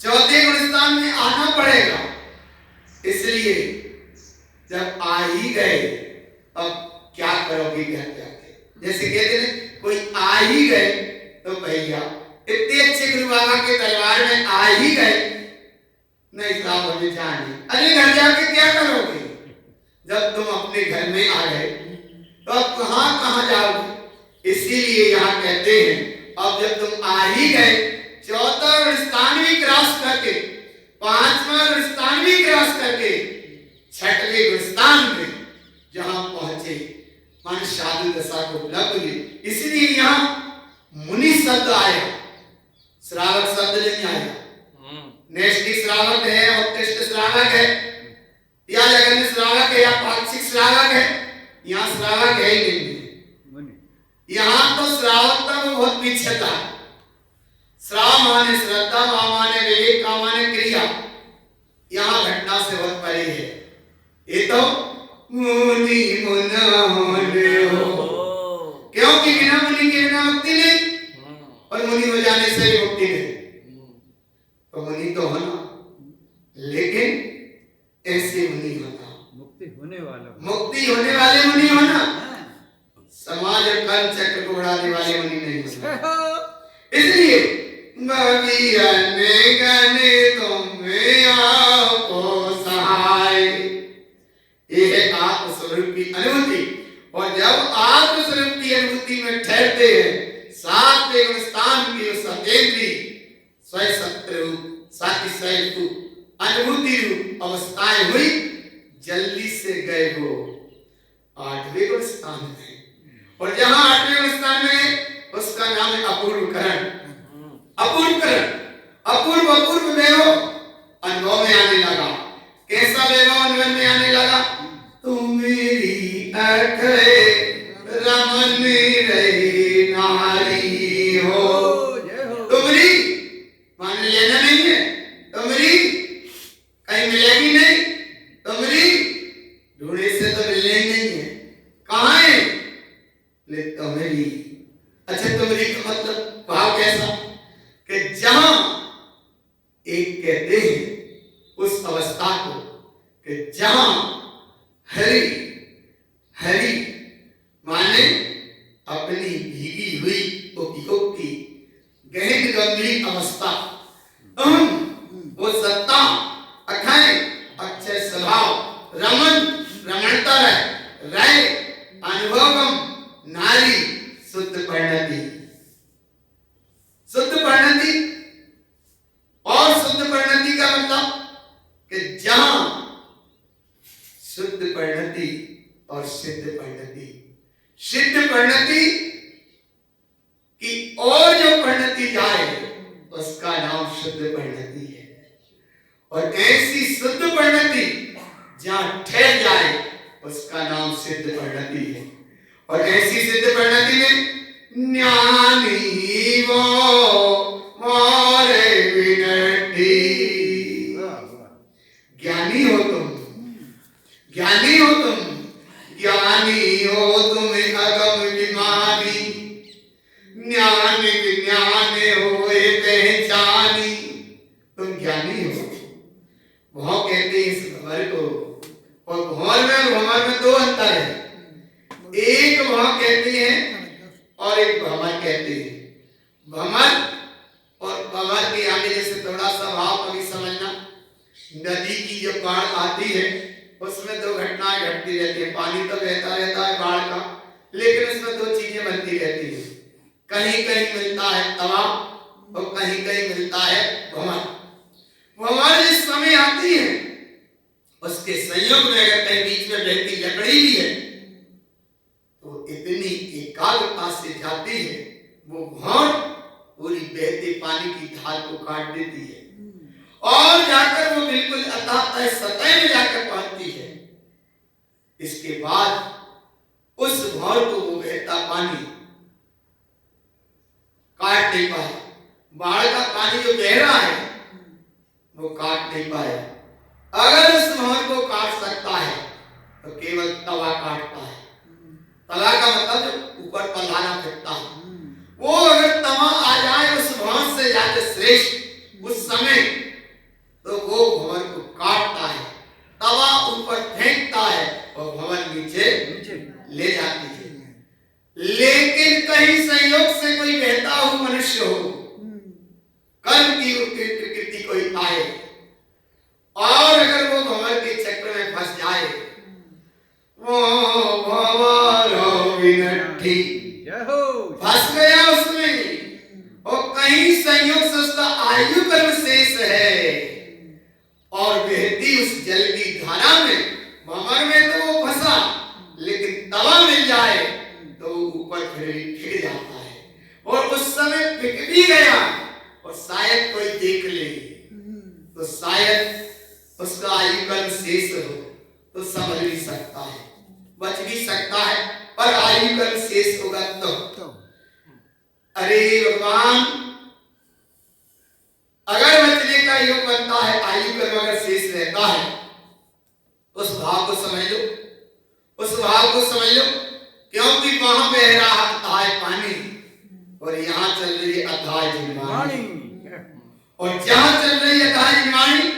चौथे गुण स्थान में आना पड़ेगा। इसलिए जब आ ही गए, अब क्या करोगे, क्या क्या जैसे कहते हैं कोई आ ही गए, तो भैया इतने अच्छे गुरु बाबा के दरबार में आ ही गए, नहीं साहब हमें जाने, अरे घर जाके क्या करोगे? जब तुम अपने घर में आ गए तो अब कहाँ जाओगे? इसीलिए यहाँ कहते हैं अब जब तुम आ ही गए, चौथा गुण स्थान भी क्रॉस करके, पांचवा गुण स्थान भी क्रॉस करके, छठवें गुण स्थान में जहां पहुंचे, मान साधु दशा को उपलब्ध हुई। इसलिए यहाँ मुनि शब्द आया, श्रावक शब्द नहीं आया। नैष्ठिक श्रावक है, उत्कृष्ट श्रावक है, या जगन्य श्रावक है, या पाक्षिक श्रावक है। यहाँ श्रावक है ही नहीं। यहाँ तो श्रावकता में बहुत पीछे था। श्राव माने श्रद्धा, माने विवेक, माने क्रिया, यहाँ घटना से बहुत परे है। ये तो मुनि मुना हो, क्योंकि बिना मुनि के बिना मुक्ति नहीं, और मुनि हो जाने से ही मुक्ति नहीं। तो मुनि तो होना, लेकिन ऐसे मुनि होना, मुक्ति होने वाले मुनि होना, समाज और कर्म चक्र को उड़ाने वाले मुनि नहीं होना। इसलिए गने तुम्हें आपको सहाय, ये है आत्मस्वरूप की अनुभूति। और जब आत्मस्वरूप की अनुभूति में ठहरते हैं, सातवें गुण स्थान की सतेंद्री स्वयं सत्य रूप, साथ ही स्वयं रूप, अनुभूति रूप अवस्थाएं हुई, जल्दी से गए वो 8वें गुण स्थान में। और जहां 8वें गुण स्थान में उसका नाम है अपूर्वकरण। अपूर्वकरण, अपूर्व अपूर्व वैभव अनुभव में आने लगा। कैसा वैभव अनुभव में आने लगा? तुम मेरी अठे रमन रही नारी हो। तुमरी मान लेना नहीं है, तुमरी कहीं मिलेगी नहीं, तुमरी ढूंढने से तो मिलने ही नहीं है। कहाँ है? ले तुमरी। अच्छा, तुमरी का मतलब भाव कैसा? कि जहां एक कहते हैं उस अवस्था को कि जहां हरि, हरि माने अपनी भीगी हुई उपयोग की गहन गंभीर अवस्था, वो सत्ता, अखंड अक्षय स्वभाव, रमन रमणता रहे, अनुभवम नारी शुद्ध परिणति, शुद्ध परिणति। और शुद्ध परिणति का मतलब कि जहां शुद्ध परिणति और सिद्ध परिणति, सिद्ध परिणति की और जो परिणति जाए उसका नाम शुद्ध परिणति है। और ऐसी शुद्ध परिणति जहां ठहर जाए उसका नाम सिद्ध परिणति है। और ऐसी सिद्ध परिणति में ज्ञानी वो मोरे विनती, ज्ञानी हो तुम, ज्ञानी हो तुम, ज्ञानी हो तुम अगम विमानी, ज्ञान विज्ञान होए पहचानी, तुम ज्ञानी हो। वह कहते हैं इस भंवर को, और भंवर में दो अंतर है। एक वह कहते हैं और एक भंवर कहते हैं। भंवर और भंवर के आगे जैसे थोड़ा सा भाव कभी समझना, नदी की जब बाढ़ आती है उसमें दो घटनाएं घटती रहती है। पानी तो बहता रहता है बाढ़ का, लेकिन उसमें दो चीजें बनती रहती है। कहीं कहीं मिलता है तवा और कहीं कहीं मिलता है भंवर। भंवर जिस समय आती है उसके संयोग में अगर कहीं बीच में बहती लकड़ी भी है तो इतनी एकाग्रता से जाती है वो भंवर पूरी बहते पानी की धार को काट देती है और जाकर वो बिल्कुल अथाह सतह में जाकर पहुंचती है। इसके बाद उस भंवर को वो बहता पानी काट नहीं पाया। बाढ़ का पानी जो बह रहा है वो काट नहीं पाया। अगर उस भंवर को काट सकता है तो केवल तवा काटता है। तवा का मतलब जो ऊपर पल्हाना फेंकता है, वो अगर तवा आ जाए उस भंवर से ज्यादा श्रेष्ठ उस समय तो वो भंवर को काटता है, तवा ऊपर फेंकता है और भंवर नीचे ले जाती है। लेकिन कहीं संयोग से कोई बहता हुआ मनुष्य हो, कर्म की प्रकृति कोई आए और अगर वो भंवर के चक्र में फंस जाए, वो भंवर विनठी फंस गया उसमें और कहीं संयोग से उसका आयु कर्म शेष है और बहती उस जल की धारा में, भंवर में तो वो फंसा लेकिन तवा मिल जाए तो ऊपर फिर जाता है और उस समय फिक भी गया और शायद कोई देख ले तो शायद उसका आयु कर्म शेष हो तो संभल भी सकता है, बच भी सकता है, पर आयु कर्म शेष होगा तो अरे भगवान, अगर बचने का योग बनता है, आयु कर्म अगर शेष रहता है, उस भाव को समझ लो, उस भाव को समझ लो। क्योंकि वहां बह रहा अथाह पानी और यहाँ चल रही है अथाह जिनवाणी, और जहां चल रही है अथाह जिनवाणी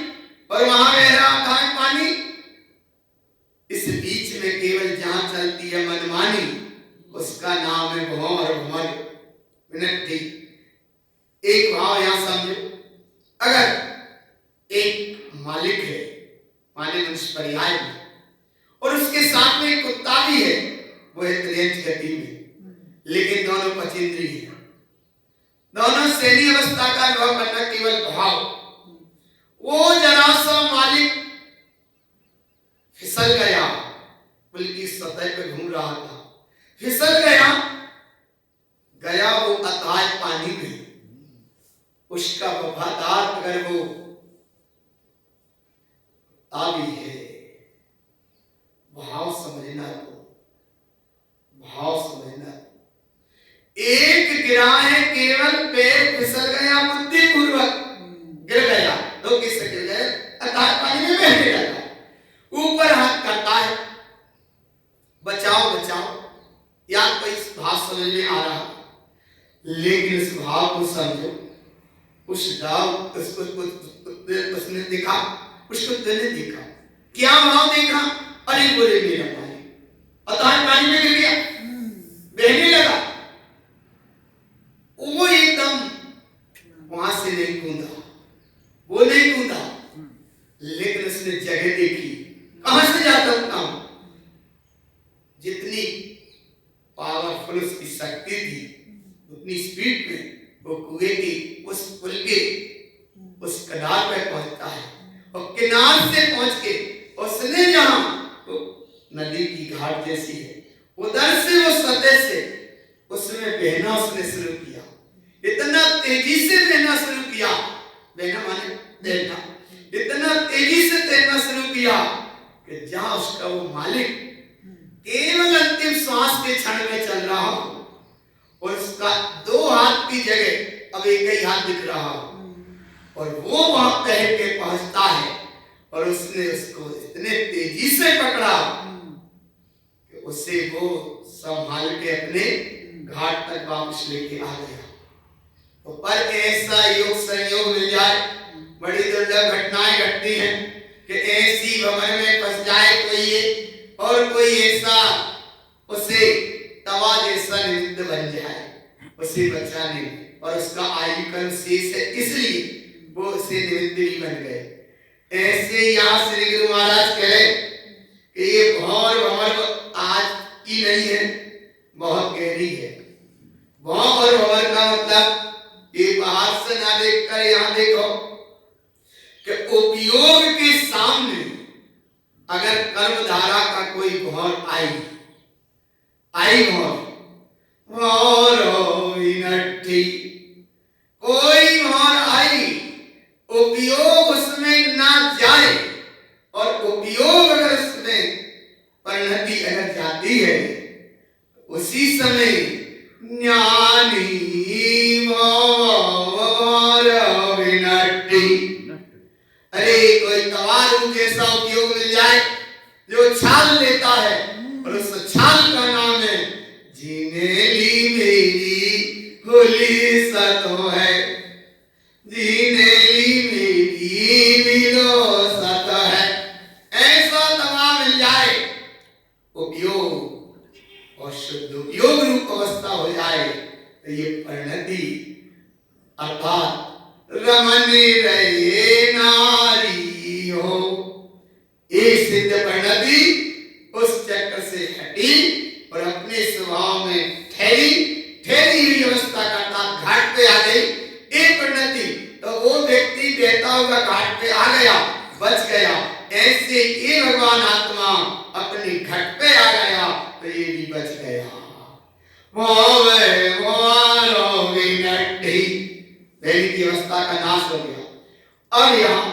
और वहां बह रहा अथाह पानी, इस बीच में केवल जहां चलती है मनमानी उसका नाम है भंवर और भंवर विनठी। एक भाव यहां समझो, अगर एक मालिक है, मालिक मनुष्य पर्याय में, और उसके साथ में एक कुत्ता भी है, वो है त्रियंच गति में, लेकिन दोनों पचेंद्री है। दोनों श्रेणी अवस्था का अनुभव करना केवल भाव। वो जरा सा मालिक फिसल गया, पुल की सतह पे घूम रहा था, फिसल गया, गया वो अथाह पानी में। उसका वफादार अगर वो ताबी है, भाव समझना, तो भाव समझना। एक गिरा है, केवल पैर फिसल गया, बुद्धिपूर्वक गिर गया, दो किससे गिर गए, अथाह पानी में बहने लगा। ऊपर हाथ करता है, बचाओ बचाओ, या कोई भाव समझ में आ रहा, लेकिन इस भाव को समझो। उस डाव उसने देखा, उसको ने देखा, क्या भाव देखा, अरे बोले मेरा भाई अथाह पानी में गिर गया, बहने लगा। वो एकदम वहां से नहीं कूदा, वो नहीं कूदा, लेकिन उसने जगह देखी, कहां से जाता हूं, जितनी पावरफुल उसकी शक्ति थी, उतनी स्पीड में वो कुएं की उस पुल के उस किनार पे पहुंचता है, और किनार से पहुंच के उसने जहां तो नदी की घाट जैसी है, उधर से वो सतह से उसमें बहना उसने शुरू किया। इतना तेजी से बहना शुरू किया, बहना माने तैरना, इतना तेजी से तैरना शुरू किया कि जहां उसका वो मालिक केवल अंतिम श्वास के क्षण में चल रहा हो, और उसका दो हाथ की जगह अब एक ही हाथ दिख रहा हो, और वो वहां तैर के पहुंचता है, और उसने उसको इतने तेजी से पकड़ा कि उसे वो संभाल के अपने घाट तक वापस लेके आ गया। तो पर ऐसा योग संयोग मिल जाए, बड़ी दुर्लभ घटनाएं घटती हैं कि ऐसी भंवर में फंस जाए कोई ये, और कोई ऐसा उसे तवा जैसा निमित्त बन जाए उसे बचाने, और उसका आयुकन शेष है, इसलिए वो उसे निमित्त भी बन गए। ऐसे यहाँ श्री गुरु महाराज कहे कि ये भंवर भंवर आज की नहीं है, बहुत गहरी है। भंवर और भंवर का मतलब ये बाहर से ना देखकर यहाँ देखो कि उपयोग के सामने अगर कर्मधारा का कोई भंवर आई भंवर हो नट्ठी, कोई भंवर आई, उपयोग उसमें ना जाए, और उपयोग अगर उसमें परिणति अगर जाती है, उसी समय ज्ञानी अरे कोई तवारू जैसा उपयोग मिल जाए जो छाल लेता है, और उस छाल का नाम है जीनेली मेरी होली सतो है, जीनेली मेरी मिलो सतो है। ऐसा तवा मिल जाए, उपयोग और शुद्ध उपयोग रूप अवस्था हो जाए, तो ये परिणति अर्थात रमनी रहे नारी हो, ये सिद्ध परिणति उस चक्र से हटी और अपने स्वभाव में ठहरी हुई अवस्था का घाट पे आ गई। एक परिणति तो वो व्यक्ति बहता हुआ घाट पे आ गया, बच गया। ऐसे ये भगवान आत्मा अपनी घाट पे आ गया तो ये भी बच गया। की अवस्था का नाश हो गया। अब यहाँ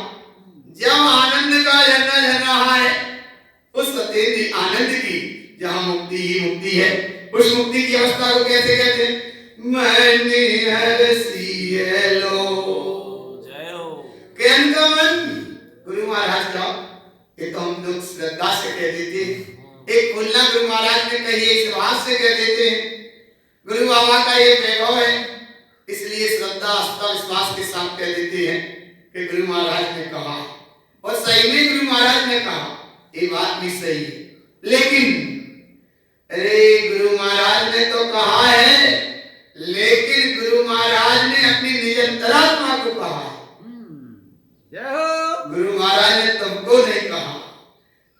जब आनंद का झरना झर रहा है, उस सतेंद्रीय आनंद की जहाँ मुक्ति ही मुक्ति है, उस मुक्ति की अवस्था को कैसे कहते हैं? मैंने गुरु महाराज का ये तो हम लोग श्रद्धा से कह देते हैं, एक खुल्ला गुरु महाराज ने कही इस बात से कह देते हैं। गुरु बाबा का ये वैभव है, इसलिए श्रद्धा आस्था विश्वास के साथ कह देते हैं कि गुरु महाराज ने कहा, और सही में गुरु महाराज ने कहा, ये बात भी सही है। लेकिन अरे गुरु महाराज ने तो कहा है, लेकिन गुरु महाराज ने अपनी निज अंतरात्मा को कहा है। गुरु महाराज ने तुमको नहीं कहा,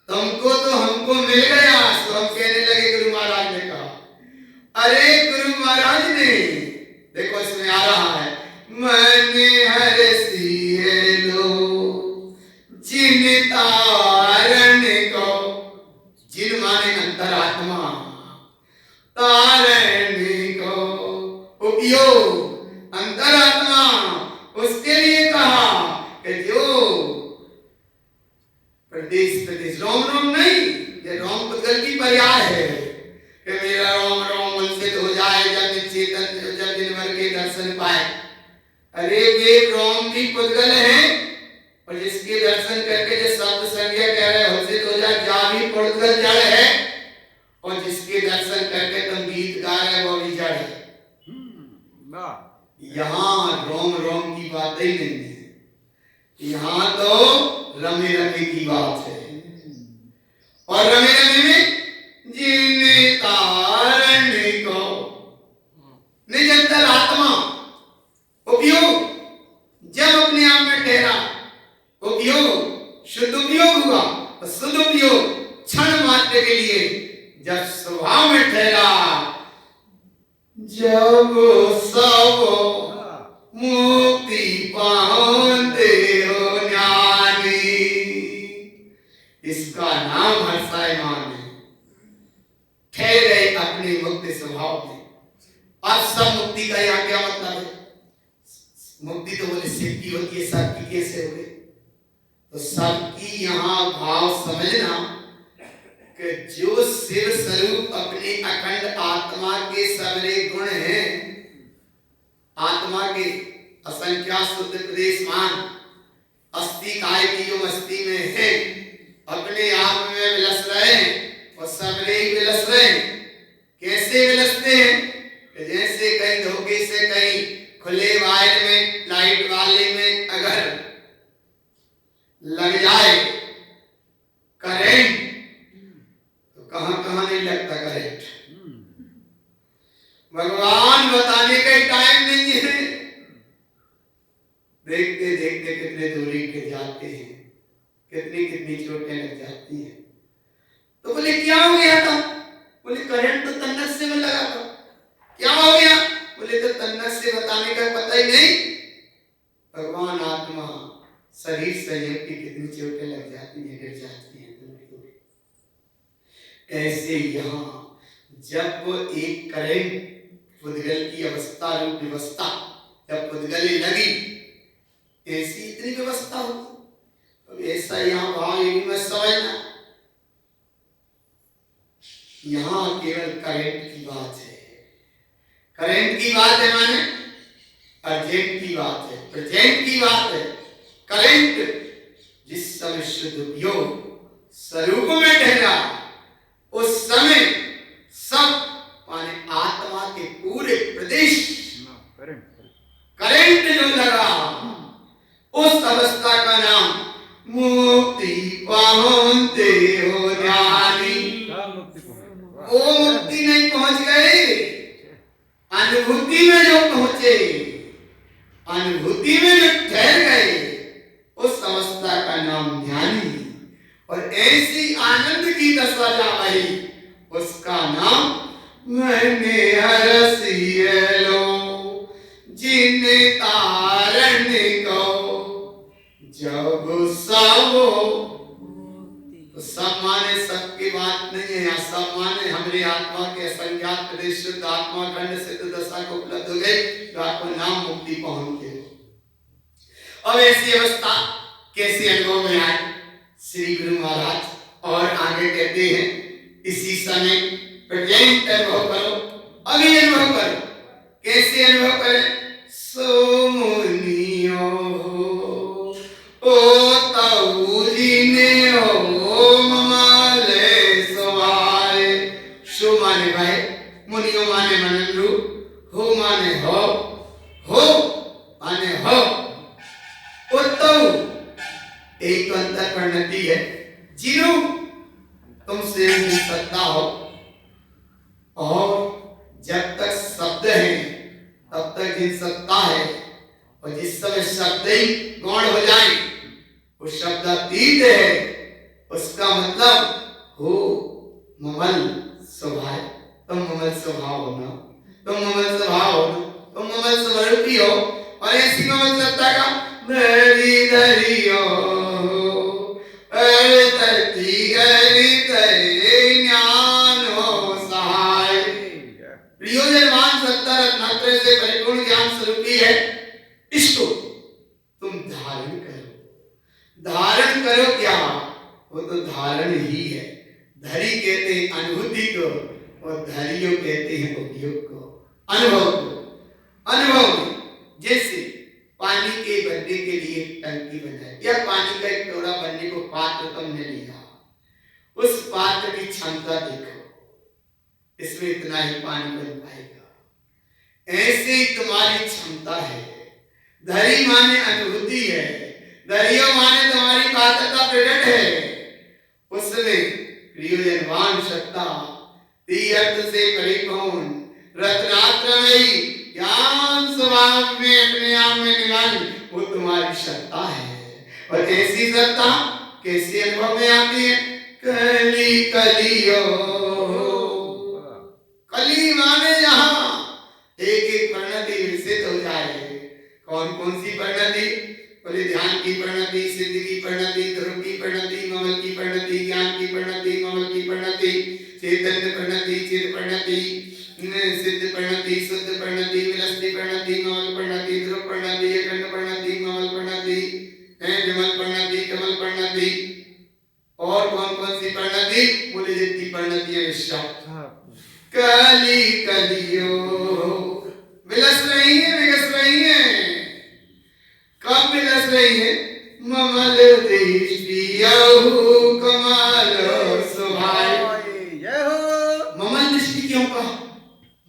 तुमको तो हमको मिल गया, तो हम कहने लगे गुरु महाराज ने कहा। अरे गुरु महाराज ने, देखो इसमें आ रहा उपयोग अंतरात्मा उसके लिए कहा कि जो प्रदेश प्रदेश रोम रोम नहीं, ये रोम पुद्गल की पर्याय है कि मेरा रोम रोम वंचित हो जाए जब चेतन जब दिन भर के दर्शन पाए। अरे वे रोम की पुद्गल है और जिसके दर्शन करके जो शब्द संज्ञा कह रहे वंचित हो जाए जा भी पुद्गल जड़ है और जिसके दर्शन करके तुम गीत गा रहे वो भी जड़ है। यहाँ रोम रोम की बात ही नहीं है, यहाँ तो रमे रमे की बात है। और रमे रमे में जिन्हें कारण को निरंतर आत्मा उपयोग जब अपने आप में ठहरा, उपयोग शुद्ध उपयोग हुआ और शुद्ध उपयोग क्षण मात्र के लिए जब स्वभाव में ठहरा, जब सब मुक्ति पाते हो ज्ञानी, इसका नाम हर्षायमान है। ठहरे अपने मुक्त स्वभाव में। अब सब मुक्ति का यहाँ क्या मतलब है? मुक्ति तो बोले शिव की होती है, सबकी कैसे हो गई? तो सबकी यहाँ भाव समझना कि जो शिव स्वरूप अपने अखंड आत्मा के सबरे गुण हैं, आत्मा के असंख्या शुद्ध प्रदेशमान अस्थि काय की जो मस्ती में है, अपने आप में विलस रहे और सबरे ही विलस रहे। कैसे विलसते हैं? जैसे कहीं धोखे से कहीं खुले वायर में लाइट वाले में अगर लग जाए करंट तो कहां कहां नहीं लगता करंट। भगवान बताने का टाइम नहीं है, देखते देखते कितने दूरी के जाते हैं, कितनी कितनी चोटें लग जाती हैं। तो बोले क्या हो गया था? बोले करंट तो तन्नस से में लगा था। क्या हो गया? बोले तो तन्नस से बताने का पता ही नहीं। भगवान आत्मा शरीर संयोग की कितनी चोटें लग जाती हैं, गिर जाती हैं। ऐसे यहाँ जब एक करंट पुद्गल की अवस्था रूप व्यवस्था जब पुद्गली लगी, ऐसी इतनी व्यवस्था होती। अब ऐसा यहाँ भाव ये भी मत समझना, यहाँ केवल करंट की बात है। करंट की बात है माने अर्जेंट की बात है, प्रेजेंट की बात है। करंट जिस समय शुद्ध उपयोग स्वरूप में ठहरा, उस समय सब माने आत्मा के पूरे प्रदेश करंट जो लगा, उस अवस्था का नाम मुक्ति पाते हो ज्ञानी। वो मुक्ति नहीं पहुंच गए, अनुभूति में जो पहुंचे, अनुभूति में जो ठहर गए, उस अवस्था का नाम ज्ञानी। और ऐसी आनंद की दशा जा रही, उसका नाम मैंने हरसिए लो जिन्हें तारण को जब सब। तो सब माने सबकी बात नहीं है, यहाँ सब माने हमारी आत्मा के संज्ञात प्रदेश शुद्ध आत्मा खंड सिद्ध दशा को उपलब्ध हो गए, तो आपको नाम मुक्ति पहुंच गए। अब ऐसी अवस्था कैसे अनुभव में आए श्री गुरु महाराज और आगे कहते हैं इसी समय प्रेजेंट अनुभव करो, अभी अनुभव करो। कैसे अनुभव करें? सो मुनियो ओ ताऊजी ने हो ममाले सवाए। सो माने भाई, मुनियो माने मनन रूप, हो माने हो माने हो। एक तो अंतर परिणति है, जीरो तुमसे भी सत्ता हो, और जब तक शब्द है तब तक जिन सत्ता है, और जिस समय शब्द ही गौण हो जाए वो शब्द अतीत है, उसका मतलब हो ममल स्वभाव। तुम ममल स्वभाव हो ना, तुम ममल स्वभाव हो ना, तुम ममल स्वरूपी हो। और ऐसी ममल सत्ता का धरी धरी हो ज्ञान हो सहाय। प्रियोजनवान सत्ता रत्नात्रय से अनुभव में जैसे पानी के भरने के लिए टंकी बन जाए या पानी का एक टोरा बनने को पात्र तुमने लिया, उस पात्र की क्षमता देखो, इसमें इतना ही पानी बन पाएगा। ऐसे ही तुम्हारी क्षमता है। धरी माने अनुभूति है, धैर्य माने तुम्हारी पात्रता प्रकट है। उसमें क्रियोजनवान सत्ता तीर्थ से परिपूर्ण रत्नात्रमयी ज्ञान स्वभाव में अपने आप में निवासी वो तुम्हारी सत्ता है। और ऐसी सत्ता कैसे अनुभव में आती है? कली कलियो, कली माने यहाँ एक एक परिणति विकसित हो जाए। कौन कौन सी परिणति? बोले ध्यान की परिणति, सिद्धि की परिणति, ध्रुव की परिणति, ममल की परिणति, ज्ञान की परिणति, ममल की परिणति, चैतन्य परिणति, चित परिणति, सिद्ध परिणति, शुद्ध परिणति, विलस्ती परिणति, ममल परिणति, ध्रुव परिणति, अखंड परिणति, ममल परिणति, विमल परिणति, कमल परिणति। और कौन कौन सी परिणति? बोले जितनी परिणति है कली कलियो विलस रही है, विकस रही है। कब विलस रही है? ममल दृष्टि कमाल स्वभाव। ममल दृष्टि क्यों कहा?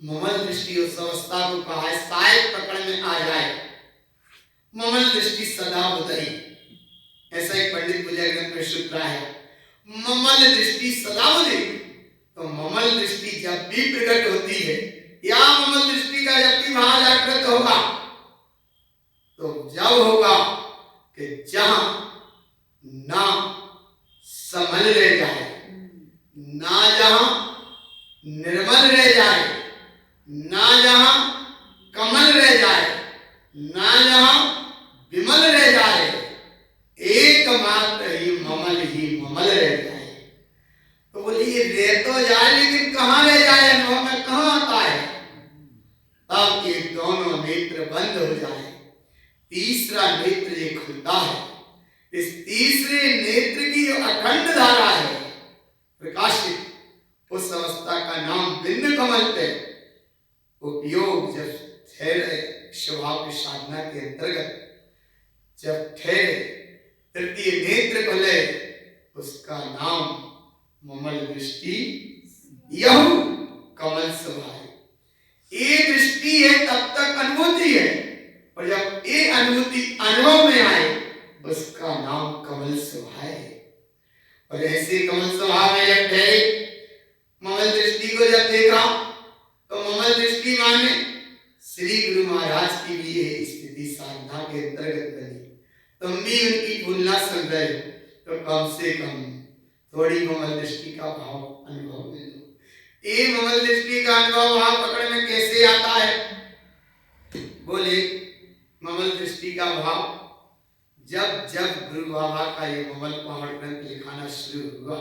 ममल दृष्टि उस अवस्था को कहा है शायद पकड़ में आ जाए। ममल दृष्टि सदा उदयी, ऐसा एक पंडित विजय ग्रंथ में सूत्र है। ममल दृष्टि सदा उदयी। तो ममल दृष्टि जब भी प्रकट होती है या ममल दृष्टि का जब भी भाव जागृत होगा तो जब होगा कि जहां ना समल रह जाए, ना जहां निर्मल रह जाए, ना जहां कमल रह जाए, ना जहां विमल रह जाए, एकमात्र ही ममल रह जाए। तो बोले ये रह तो जाए लेकिन कहाँ रह जाए? अनुभव में कहाँ आता है? तब ये दोनों नेत्र बंद हो जाए, तीसरा नेत्र ये खुलता है। इस तीसरे नेत्र की जो अखंड धारा है प्रकाशित, उस अवस्था का नाम बिंद कमल पे उपयोग जब ठहरे स्वभाव की साधना के अंतर्गत जब ठहरे तृतीय नेत्र खुले, उसका नाम ममल दृष्टि यह कमल स्वभाव। ये दृष्टि है तब तक अनुभूति है, और जब ये अनुभूति अनुभव में आए उसका नाम कमल स्वभाव है। और ऐसे कमल स्वभाव में जब ठहरे, ममल दृष्टि को जब देखा तो ममल दृष्टि माने श्री गुरु महाराज की भी ये स्थिति साधना के अंतर्गत बनी। तुम भी उनकी भूलना सुन रहे हो तो कम से कम थोड़ी ममल दृष्टि का भाव अनुभव ले लो। ये ममल दृष्टि का अनुभव वहां पकड़ में कैसे आता है? बोले ममल दृष्टि का भाव जब जब गुरु बाबा का ये ममल पहाड़ ग्रंथ लिखाना शुरू हुआ,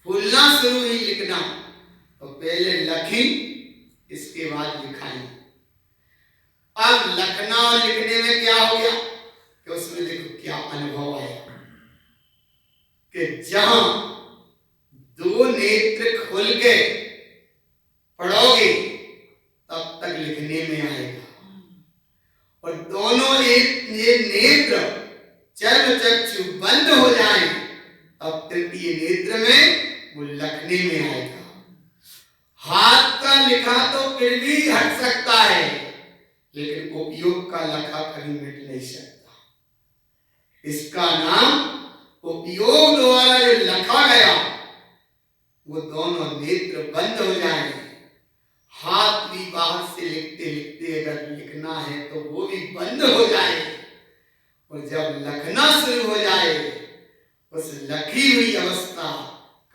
फूलना शुरू ही लिखना, तो पहले लखी इसके बाद लिखाई। अब लखना और लिखने में क्या हो गया कि उसमें देखो क्या अनुभव आया कि जहां दो नेत्र खुल के पढ़ोगे तब तक लिखने में आएगा, और दोनों ये नेत्र चर्म चक्षु बंद हो जाए तब तृतीय नेत्र में वो लिखने में आएगा। हाथ का लिखा तो फिर भी हट सकता है, लेकिन उपयोग का लखा कभी मिट नहीं सकता। इसका नाम उपयोग द्वारा जो लिखा गया वो दोनों नेत्र बंद हो जाए। हाथ भी बाहर से लिखते लिखते अगर लिखना है तो वो भी बंद हो जाए, और जब लिखना शुरू हो जाए उस लखी हुई अवस्था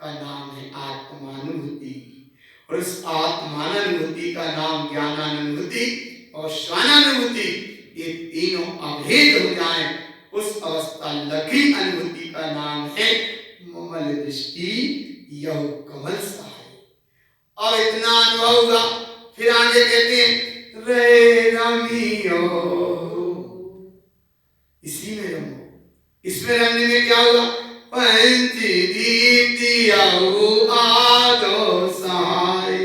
का नाम है आत्मानुभूति, और उस आत्मानुभूति का नाम ज्ञानानुभूति और स्वानानुभूति। ये तीनों अभेद हो जाए उस अवस्था लखी अनुभूति का नाम है ममल दृष्टि यह कमल सा है। अब इतना अनुभव हुआ, फिर आगे कहते हैं रे रमियो, इसी में रमो। इसमें रमने में क्या हुआ? पंच दीप्तियाउ आदो सहाय।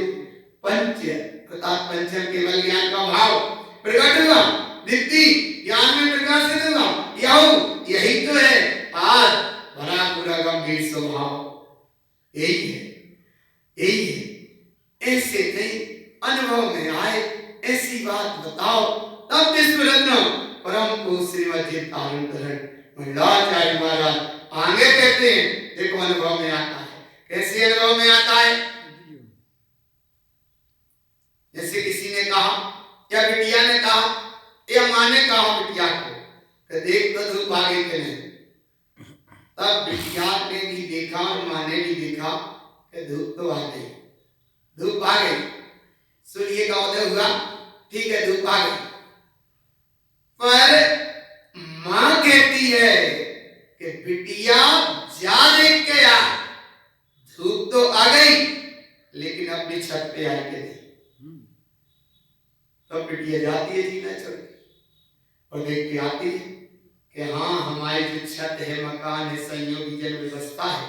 पंच अर्थात पंचम के ज्ञान का भाव प्रकट हुआ, दीप्ति ज्ञान में प्रकाशित हुआ। यही तो है आज भरा पूरा गंभीर स्वभाव, यही है, यही है। ऐसे नहीं अनुभव में आए ऐसी बात बताओ, तब विश्व रत्न परम को श्रीमती तारण मंडलाचार्य महाराज आगे कहते हैं, देखो अनुभव में आता है। कैसे अनुभव में आता है? जैसे किसी ने कहा या बिटिया ने कहा या माँ ने कहा बिटिया को कि देख तो धूप आ गई कि नहीं। तब बिटिया ने भी देखा और माँ ने भी देखा कि धूप तो आ गई, धूप आ गई, सूर्य का उदय हुआ, ठीक है धूप आ गई। पर माँ कहती है कि बिटिया जा देख के यार, धूप तो आ गई लेकिन अपनी छत पे आई के नहीं। तो बिटिया जाती है जीना छोड़ के और देख के आती है कि हाँ हमारी जो छत है, मकान है, संयोगी जन व्यवस्था है,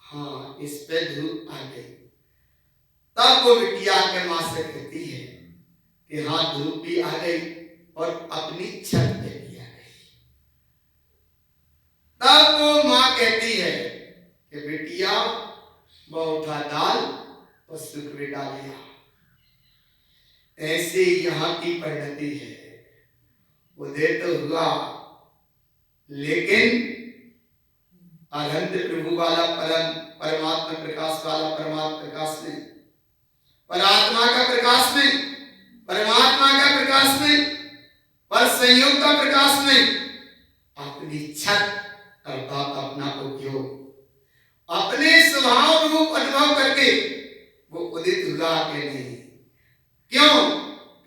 हाँ इस पे धूप आ गई। तब वो बिटिया के माँ से कहती है कि हाँ धूप भी आ गई और अपनी छत पे भी आ गई। तब वो माँ कहती है कि बिटिया वो उठा दाल और सुख में डालिया। ऐसे यहाँ की परिणति है। उदय तो हुआ लेकिन अनंत प्रभु वाला परमात्मा प्रकाश वाला परमात्मा प्रकाश में, परात्मा का प्रकाश में, परमात्मा का प्रकाश में, पर संयोग का प्रकाश में अपनी छत अर्थात अपना उपयोग अपने स्वभाव रूप अनुभव करके वो उदित हुआ के नहीं। क्यों?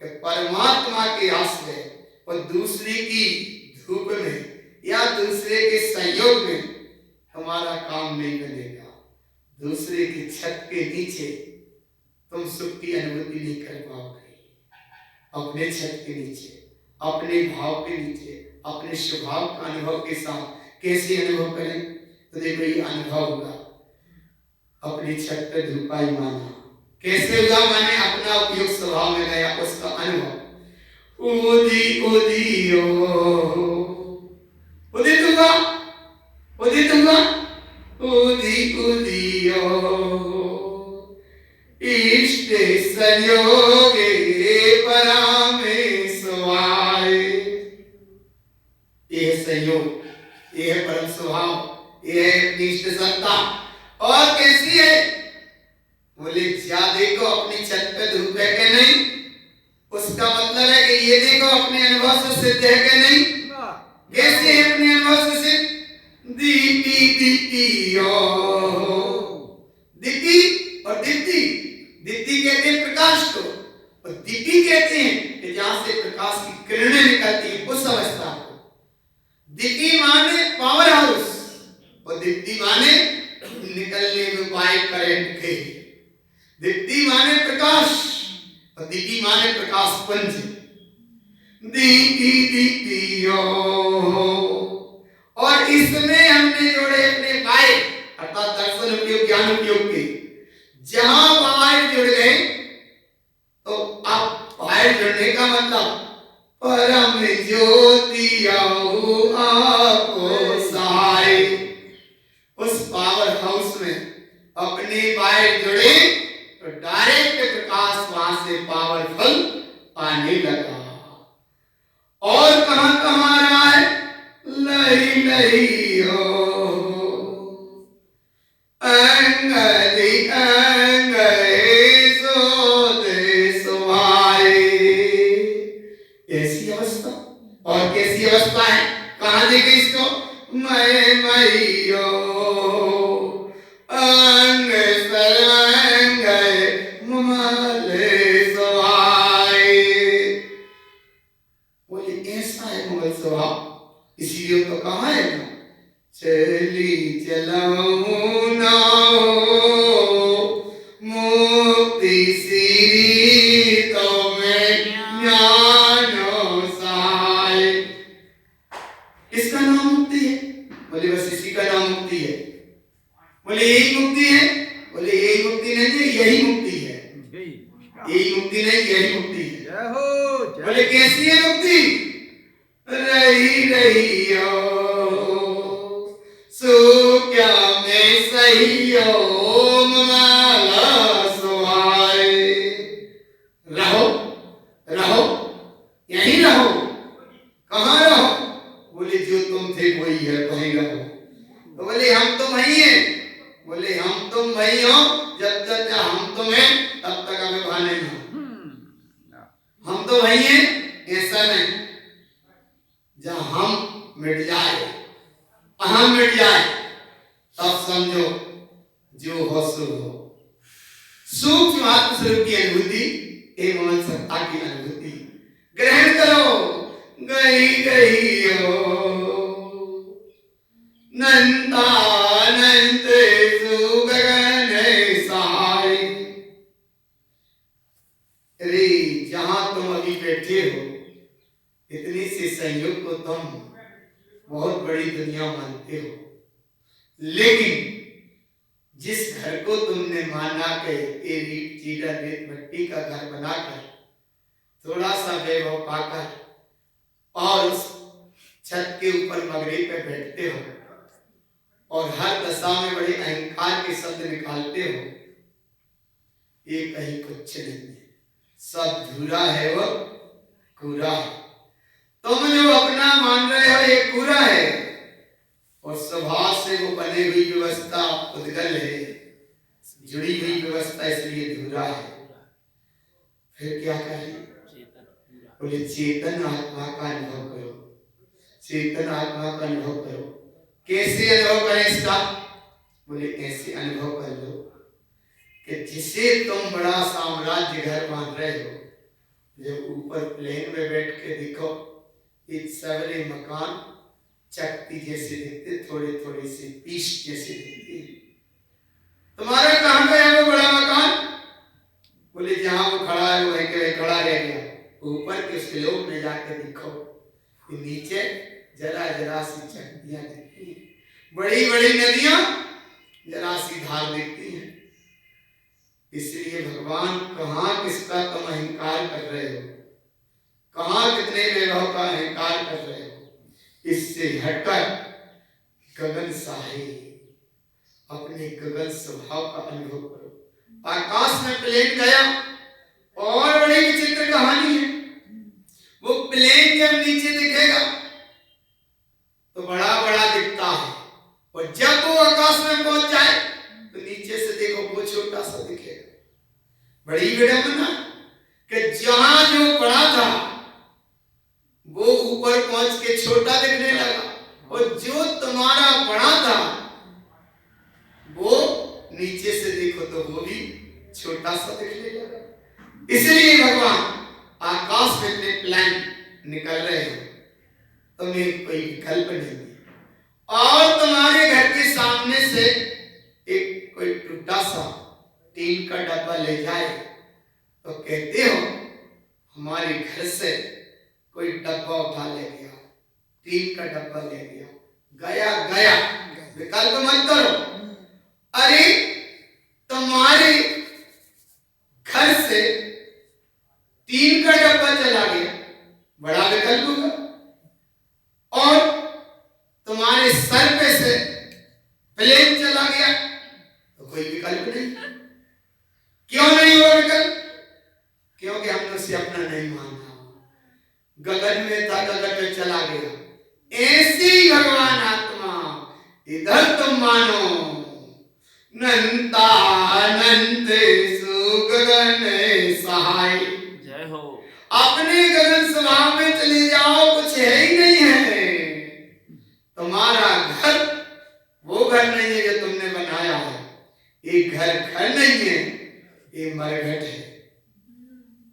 कि परमात्मा के आश्रय और दूसरे की धूप में या दूसरे के संयोग में हमारा काम नहीं बनेगा। दूसरे की छत के नीचे तुम सुख की अनुभूति नहीं कर पाओगे। अपने छत के नीचे, अपने भाव के नीचे, अपने स्वभाव का अनुभव के साथ कैसे अनुभव करें? तो देखो ये अनुभव हुआ, अपनी छत पे धूप आई माना। कैसे हुआ? माने अपना उपयोग स्वभाव में गया, उसका अनुभव उदी उदियो उदित हुआ, उदित हुआ, उदी उदियो इष्ट संयोगे परमेश्वराय। यह संयोग, यह परम स्वभाव, यह इष्ट सत्ता। और कैसी है? बोले जा देखो अपनी छत पे धूप है कि नहीं। उसका मतलब है कि ये देखो अपने अनुभव से सिद्ध है कि नहीं। कैसे है अपने अनुभव से सिद्ध? दीपी दीपी दीपी और दीप्ति। दीप्ति कहते हैं प्रकाश को और दीपी कहते हैं कि जहां से प्रकाश की किरणें निकलती है उस अवस्था को। दीपी माने पावर हाउस और दीप्ति माने निकलने में वाइट करंट के। दीप्ति माने प्रकाश और दीपी माने प्रकाश पंच। दीपी दीपियो। और इसमें हमने जोड़े अपने वाइट अर्थात दर्शन उपयोग, ज्ञान उपयोग के। जहां वाइट जुड़ गए तो अब वाइट जुड़ने का मतलब परम ज्योति आपको सहाय। उस पावर हाउस में अपने वाइट जुड़े तो डायरेक्ट प्रकाश वहां से पावरफुल आने लगा। और कहां कहां रहा है? लही लही हो अंगदी अंगए सोते सुहाए। ऐसी अवस्था। और कैसी अवस्था है? कहां देखे इसको? मैं मैयो अंग सर्वांग ममले सुहाए। बोले ऐसा है ममल स्वभाव। इसीलिए तो कहा है ना, चली चलाऊं ना मुक्ति सीरी तो मैं ज्ञानो सहाय। इसका नाम मुक्ति है। बोले बस इसी का नाम मुक्ति है। बोले यही मुक्ति है? बोले यही मुक्ति नहीं है, यही मुक्ति है। यही मुक्ति नहीं, यही मुक्ति है। बोले कैसी है मुक्ति? रही रही हो सो क्या मैं सही हो माला सुहाए। रहो रहो यहीं रहो। कहाँ रहो? बोले जो तुम थे वही है, वहीं रहो। तो बोले हम तुम वही हैं। बोले हम तुम वही हो, जब तक हम तुम हैं तब तक हमें वहां नहीं हो। हम तो वही हैं, ऐसा नहीं। जब हम मिट जाए, अहम मिट जाए, तब समझो जो हो सो हो। सूक्ष्म आत्म स्वरूप की अनुभूति एवं सत्ता की अनुभूति ग्रहण करो। गई गई हो नंदानंद सुगगन साई। अरे जहां तुम अभी बैठे हो, इतनी सी संयोग को तुम बहुत बड़ी दुनिया मानते हो, लेकिन जिस घर को तुमने माना के ईंट चीरा रेत मिट्टी का घर बनाकर थोड़ा सा वैभव पाकर और उस छत के ऊपर मगरी पे बैठते हो और हर दशा में बड़े अहंकार के शब्द निकालते हो, ये कहीं कुछ नहीं है। सब धूरा है, वो कूड़ा है। तुम जो अपना मान रहे हो ये कूड़ा है, और स्वभाव से वो बनी हुई व्यवस्था उद्गल है, जुड़ी हुई व्यवस्था, इसलिए धूरा है। फिर क्या करें? बोले चेतन आत्मा का अनुभव करो। चेतन आत्मा का अनुभव करो। कैसे अनुभव करें इसका? बोले ऐसे अनुभव कर लो कि जिसे तुम बड़ा साम्राज्य घर मान रहे हो, जब ऊपर प्लेन में बैठ के देखो, एक सवरे मकान चकती जैसे दिखते, थोड़े थोड़े से पीस जैसे दिखते। तुम्हारा कहां गया वो बड़ा मकान? बोले जहां वो खड़ा है वो वहीं के खड़ा रह गया। ऊपर के स्लोप में जाके देखो, नीचे जरा जरा सी चकतियां दिखती हैं, बड़ी बड़ी नदियां जरा सी धार दिखती हैं। इसलिए भगवान कहां किसका तुम अहंकार कर रहे हो, कहां कितने वैभव का अहंकार कर रहे हो? इससे हटकर गगन साहे अपने गगन स्वभाव का अनुभव करो। आकाश में प्लेन गया और बड़ी विचित्र कहानी है। वो प्लेन जब नीचे दिखेगा तो बड़ा बड़ा दिखता है, और जब वो आकाश में पहुंच जाए तो नीचे से देखो वो छोटा सा दिखेगा। बड़ी विडंबना कि जहां जो बड़ा था वो ऊपर पहुंच के छोटा दिखने लगा, और जो तुम्हारा बड़ा था वो नीचे से देखो तो वो भी छोटा सा दिखने लगा। इसलिए भगवान आकाश में इतने प्लान निकल रहे हैं, तुम्हें कोई विकल्प नहीं है। और तुम्हारे घर के सामने से एक कोई टूटा सा टीन का डब्बा ले जाए तो कहते हो हमारे घर से कोई डब्बा उठा ले गया, टीन का डब्बा ले गया, गया गया, विकल्प मत करो। अरे तुम्हारे घर से टीन का डब्बा चला गया, बड़ा विकल्प होगा। और तुम्हारे सर पे से प्लेन चला गया तो कोई विकल्प नहीं। क्यों नहीं हुआ विकल्प? क्योंकि हमने उसे अपना नहीं माना। गगन में था, गगन में चला गया। ऐसी भगवान आत्मा इधर तुम मानो नंदानंद सुगगन सहाय।
जय हो।
अपने गगन स्वभाव में चले जाओ, कुछ है ही नहीं है। तुम्हारा घर वो घर नहीं है जो तुमने बनाया है। ये घर घर नहीं है, ये मरघट है।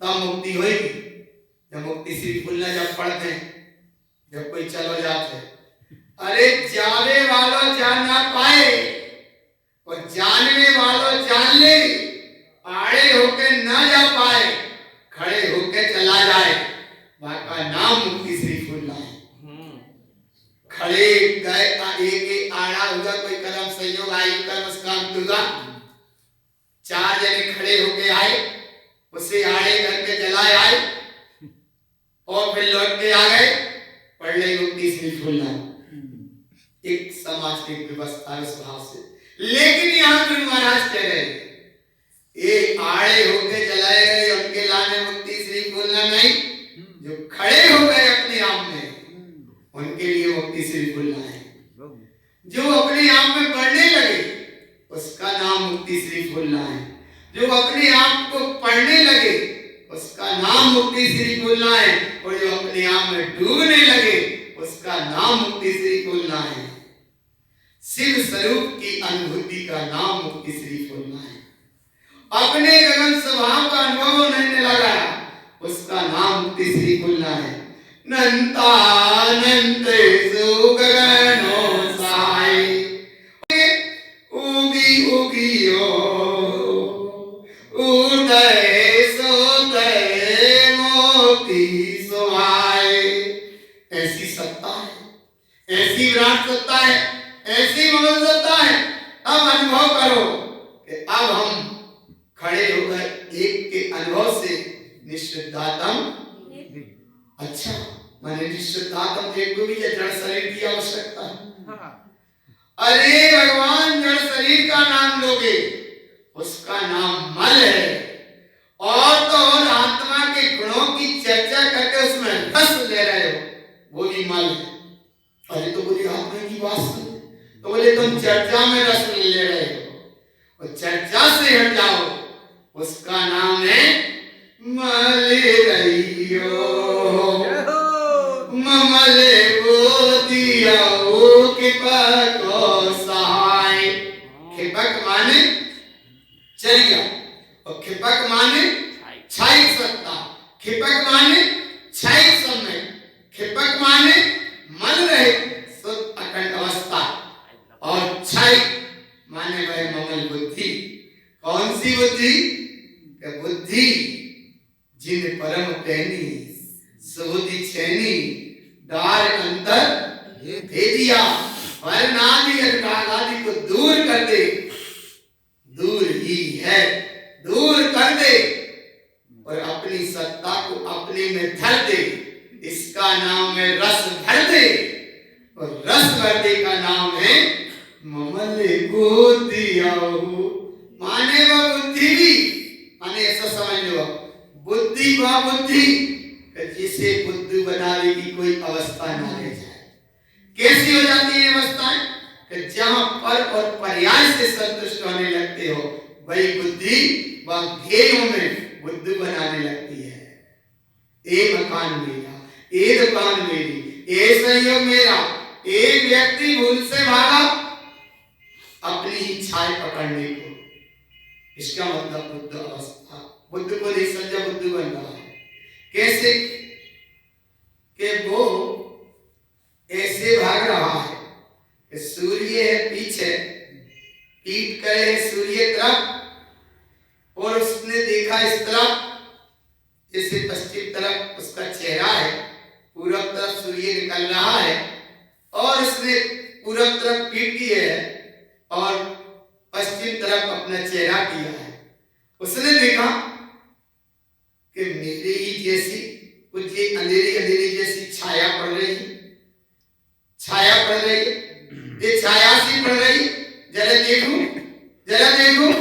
तब मुक्ति होगी जब मुक्ति श्री फुल्ला जब पढ़ते, जब कोई चलो जाते, अरे जाने वालों जान ना पाए और जानने वालों जान ले, आड़े होके ना जा पाए, खड़े होके चला जाए, वहां का नाम मुक्ति श्री फुल्ला है। खड़े गए, एक आड़ा होगा, कोई कर्म संयोग आयु कर्म काम दुर्गा, चार जने खड़े होके आए, उसे आड़े करके जलाए आए, और फिर लौट के आ गए, पढ़ ले मुक्ति श्री फूलना। एक समाज की व्यवस्था स्वभाव से। लेकिन यहाँ गुरु महाराज कह रहे ये आड़े होके चलाए गए उनके लाने मुक्ति श्री फूलना नहीं, जो खड़े हो गए अपने आप में उनके लिए मुक्ति श्री फूलना है। जो अपने आप में पढ़ने लगे उसका नाम मुक्ति श्री फूलना है। जो अपने आप को पढ़ने लगे उसका नाम मुक्ति श्री फूलना है। और जो अपने आप में डूबने लगे उसका नाम मुक्ति श्री फूलना है। शिव स्वरूप की अनुभूति का नाम मुक्ति श्री फूलना है। अपने गगन स्वभाव का अनुभव होने लगा उसका नाम मुक्ति श्री फूलना है। नंतानंत गगनो साई उगी उगियो उदय सोदय मोती सुहाए। ऐसी सत्ता है, ऐसी विराट सत्ता है, ऐसी मगन सत्ता है। अब अनुभव करो कि अब हम खड़े होकर एक के अनुभव से निश्चितात्म, अच्छा माने निश्चितात्म एक को भी जड़ शरीर की आवश्यकता है। अरे भगवान जड़ शरीर का नाम लोगे उसका नाम मल है। और तो और आत्मा के गुणों की चर्चा करके उसमें रस ले रहे हो वो भी मल है। अरे तो बोली आत्मा की बात सुन, तो बोले तुम चर्चा में रस ले रहे हो और चर्चा से हट जाओ उसका नाम है मले रहियो ममले बोदिया ओ खिपक सहाय। खिपक माने चरिया और खिपक माने छाई सत्ता। खिपक माने छाई समय। खिपक माने मन रहे शुद्ध अखंड अवस्था। और छाई माने वह ममल बुद्धि। कौन सी बुद्धि? बुद्धि जिन परम पैनी सुबुद्धि छेनी दार अंतर भेदिया वर्णादि अनुरागादि को दूर कर दे। दूर ही है, दूर कर दे और अपनी सत्ता को अपने में धर दे। इसका नाम है रस भर दे। और रस भरने का नाम है ममले बुद्धिया माने वो बुद्धि भी माने ऐसा समझ लो बुद्धि व बुद्धि जिसे बुद्धू बनाने की कोई अवस्था ना रह जाए। कैसी हो जाती है अवस्थाएं कि जहां पर और पर्याय से संतुष्ट होने लगते हो वही बुद्धि व ध्येयों में बुद्धू बनाने लगती है। ए मकान मेरा, ए दुकान मेरी, ए सहयोग मेरा। एक व्यक्ति भूल से भागा अपनी ही छाया पकड़ने को। इसका मतलब बुद्ध अवस्था। बुद्ध को नहीं समझा बुद्ध बन रहा है। कैसे कि वो ऐसे भाग रहा है कि सूर्य है पीछे, पीठ करे है सूर्य तरफ और उसने देखा इस तरफ जैसे पश्चिम तरफ उसका चेहरा है, पूरब तरफ सूर्य निकल रहा है और उसने पूरब तरफ पीठ की है और पश्चिम तरफ अपना चेहरा किया है। उसने देखा कि मेरे ही जैसी कुछ ये अंधेरी अंधेरी जैसी छाया पड़ रही है, छाया पड़ रही है, ये छाया सी पड़ रही। जरा देखूं, जरा देखूं,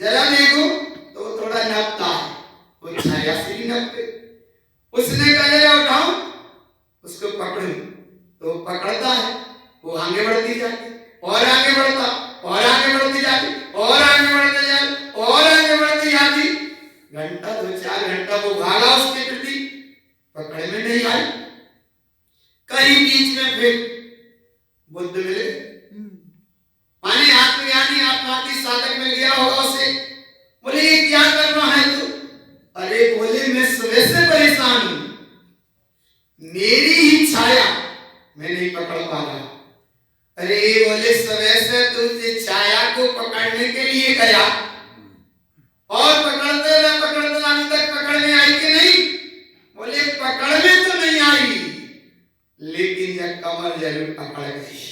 जरा देखूं तो थोड़ा नपता है, वो छाया से ही नपते। उसने कहा उठाऊं उसको पकड़ूं तो पकड़ता है, वो आगे बढ़ती जाती और आगे बढ़ता और आगे बढ़ती जाती और आगे बढ़ती जाती और आगे बढ़ती जाती। घंटा 2-4 घंटा वो भागा उसके प्रति, पकड़ में नहीं आई। कहीं बीच में फिर बुद्ध मिले, माने आत्मज्ञानी आत्माती साधक मिल गया होगा उसे। बोले ये क्या कर रहा है तू? अरे बोले मैं सुबह से परेशान हूं, मेरी ही छाया मैं नहीं पकड़ पा रहा। अरे बोले सुबह से तू छाया को पकड़ने के लिए गया और पकड़ते अभी तक पकड़ में आई कि नहीं? बोले पकड़ में तो नहीं आई लेकिन यह कमर जरूर पकड़ गई।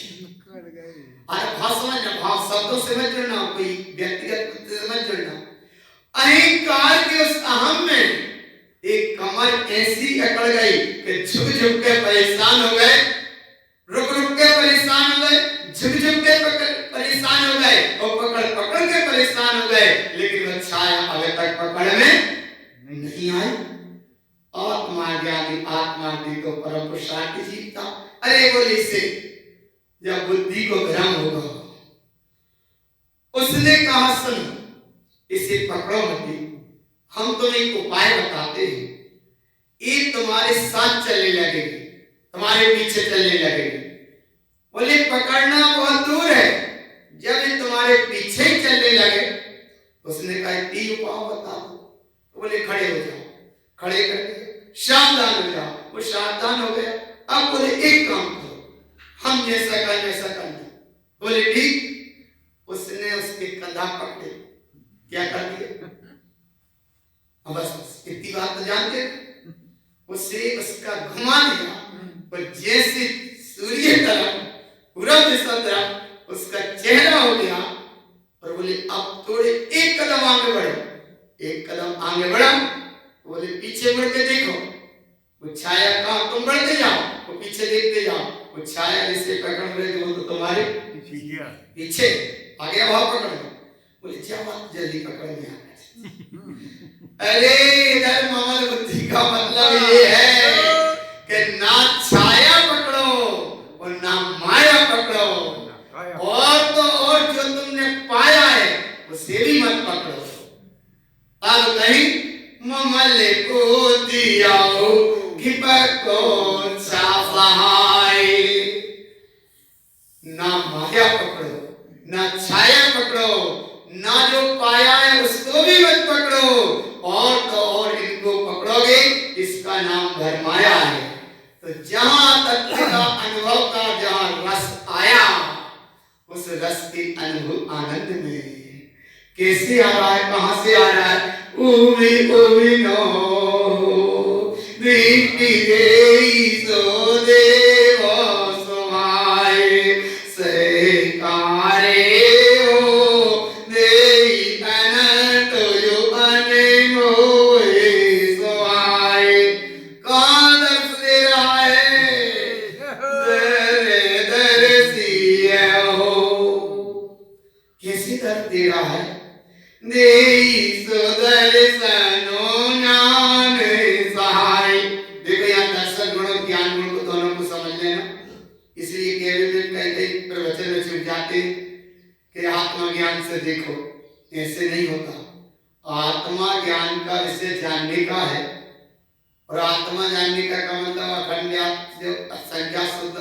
अरे भाषा न भाव शब्दों से मत जुड़ना, कोई व्यक्तिगत से मत जुड़ना। अहंकार के उस अहम में एक कमर ऐसी अकड़ गई कि झुक झुक के परेशान हो गए, रुक रुक के परेशान हो गए, झुक झुक के परेशान हो गए और पकड़ पकड़ के परेशान हो गए, लेकिन वह छाया अभी तक पकड़ में नहीं आई। आत्मा ज्ञानी आत्मा दी तो परम पुरुषार्थ जीवता। अरे बोले से जब बुद्धि को भ्रम होगा, उसने कहा सुन इसे पकड़ो मत, हम तुम्हें एक उपाय बताते हैं, ये तुम्हारे साथ चलने लगेगी, तुम्हारे पीछे चलने लगेगी। बोले पकड़ना बहुत दूर है, जब ये तुम्हारे पीछे ही चलने लगे, उसने कहा ती उपाय बता दो। तो बोले खड़े हो जाओ, खड़े कर दिया, सावधान हो जाओ। वो सावधान हो गया। अब बोले एक काम करो, हम जैसा कर वैसा करना। बोले ठीक। उसने उसके कंधा पकड़े, क्या कर दिया, बस इतनी बात तो जानते, उसे उसका घुमा दिया और जैसे सूर्य तरफ पूरब दिशा तरफ उसका चेहरा हो गया। और बोले अब थोड़े एक कदम आगे बढ़ो, एक कदम आगे बढ़ा। बोले पीछे मुड़ के देखो, वो छाया कहाँ, तुम बढ़ते जाओ, वो पीछे देखते जाओ। वो छाया जिसे पकड़ रहे थे वो तो तुम्हारे पीछे आ गया, वहां पकड़ लो। बोले जब आप जल्दी पकड़ में आ गए। अरे इधर ममल बुद्धि का मतलब ये है कि ना छाया पकड़ो और ना माया पकड़ो, और तो और जो तुमने पाया है उसे भी मत पकड़ो। अब कहीं ममल को दिया को सफाई, ना माया पकड़ो ना छाया पकड़ो, ना जो पाया है उसको भी मत पकड़ो, और तो और इनको पकड़ोगे इसका नाम भरमाया है। तो जहां तत्व का अनुभव का जहां रस आया, उस रस के अनुभव आनंद में कैसे आ रहा है, कहां से आ रहा है, उमी उमी नो दीप्ति देई सो देव सुमाए से कारे दे रहा है, देखो यहाँ दर्शन गुण और ज्ञान गुण को दोनों को समझ लेना। इसलिए केवल में कहते प्रवचन में छिप जाते कि आत्मा ज्ञान से देखो, ऐसे नहीं होता। आत्मा ज्ञान का विषय जानने का है, और आत्मा जानने का मतलब अखंड जो संज्ञा शुद्ध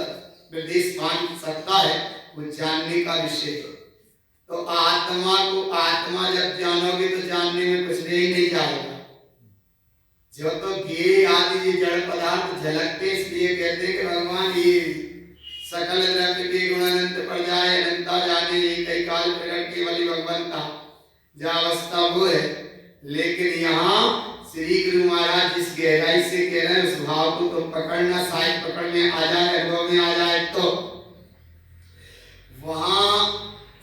निर्देश मान सकता है, वो जानने का विषय है। तो आत्मा को आत्मा जब जानोगे तो जानने में कुछ नहीं जाएगा। जो तो ज्ञेय आदि ये जड़ पदार्थ झलकते, इसलिए कहते हैं कि भगवान ये सकल द्रव्य के गुण अनंत पर जाए, अनंता जाने कई काल प्रकट केवल भगवंता जावस्था वो है। लेकिन यहाँ श्री गुरु महाराज जिस गहराई से कह रहे हैं उस भाव को तुम पकड़ना, शायद पकड़ में आ जाए, अनुभव में आ जाए, तो वहां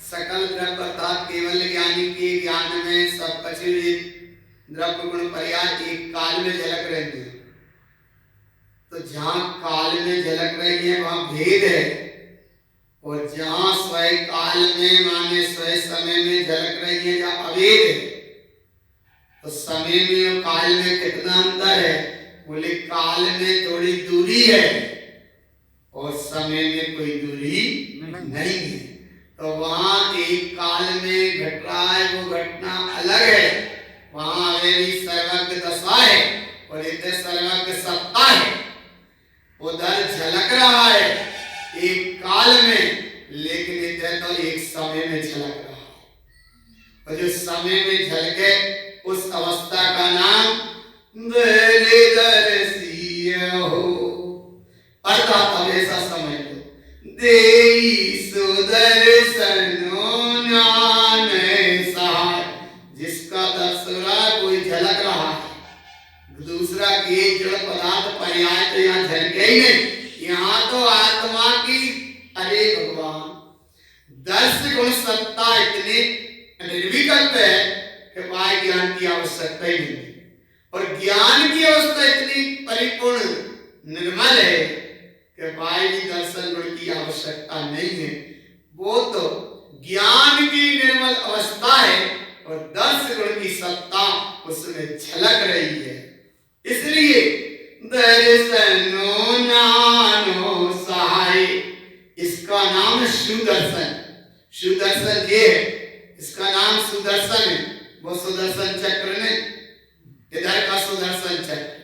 सकल द्रव्य अर्थात केवल ज्ञानी के ज्ञान में सब कछुए द्रव्य गुण पर्याय एक काल में झलक रहती है। तो जहां काल में झलक रही है वहां भेद है, और जहां स्वयं काल में माने स्वयं समय में झलक रही है जहां अभेद है। तो समय में और काल में कितना अंतर है, बोले काल में थोड़ी दूरी है और समय में कोई दूरी नहीं है। तो वहां एक काल में घट रहा है वो घटना अलग है, वहां मेरी सर्वज्ञ दशा है और इतने सर्वज्ञ सत्ता है। उधर झलक रहा है एक काल में, लेकिन इधर तो एक समय में झलक रहा है। और जो समय में झलके उस अवस्था का नाम हो, अर्थात हमेशा समझ लो देई सुदर्शनो ज्ञान सहाय। जिसका दर्शना कोई झलक रहा है, दूसरा के जड़ पदार्थ पर्याय तो यहाँ झलके ही नहीं। यहाँ तो आत्मा की, अरे भगवान दर्श गुण सत्ता इतनी निर्विकल्प है कि वह ज्ञान की आवश्यकता ही नहीं, और ज्ञान की निर्मल है कि भाई भी दर्शन गुण की आवश्यकता नहीं है। वो तो ज्ञान की निर्मल अवस्था है और दर्श गुण की सत्ता उसमें झलक रही है। इसलिए दर्शनो नानो सहाय, इसका नाम सुदर्शन। सुदर्शन ये है, इसका नाम सुदर्शन है। वो सुदर्शन चक्र ने, इधर का सुदर्शन चक्र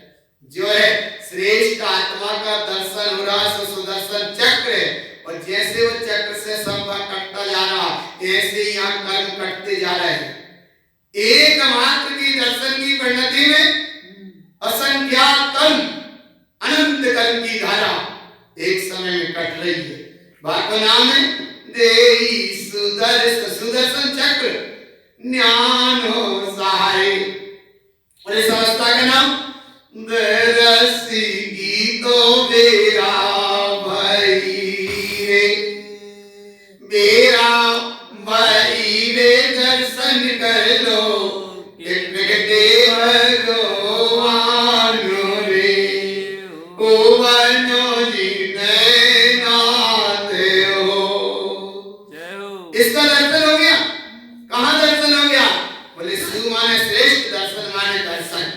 जो है श्रेष्ठ आत्मा का दर्शन हो रहा है, सुदर्शन चक्र है। और जैसे वो चक्र से संपर्क कटता जा रहा, ऐसे ही यहाँ कर्म कटते जा रहे हैं। एक मात्र की दर्शन की परिणति में असंख्यात कर्म, अनंत कर्म की धारा एक समय में कट रही है। बाको नाम है देही सुदर्शन चक्र ज्ञान हो सहाय। और इस अवस्था का नाम दरसी गीतो बेरा भाई रे, बेरा भाई रे दर्शन कर लो इसका दर्शन हो गया। कहाँ दर्शन हो गया? बोले सु माने श्रेष्ठ, दर्शन माने दर्शन।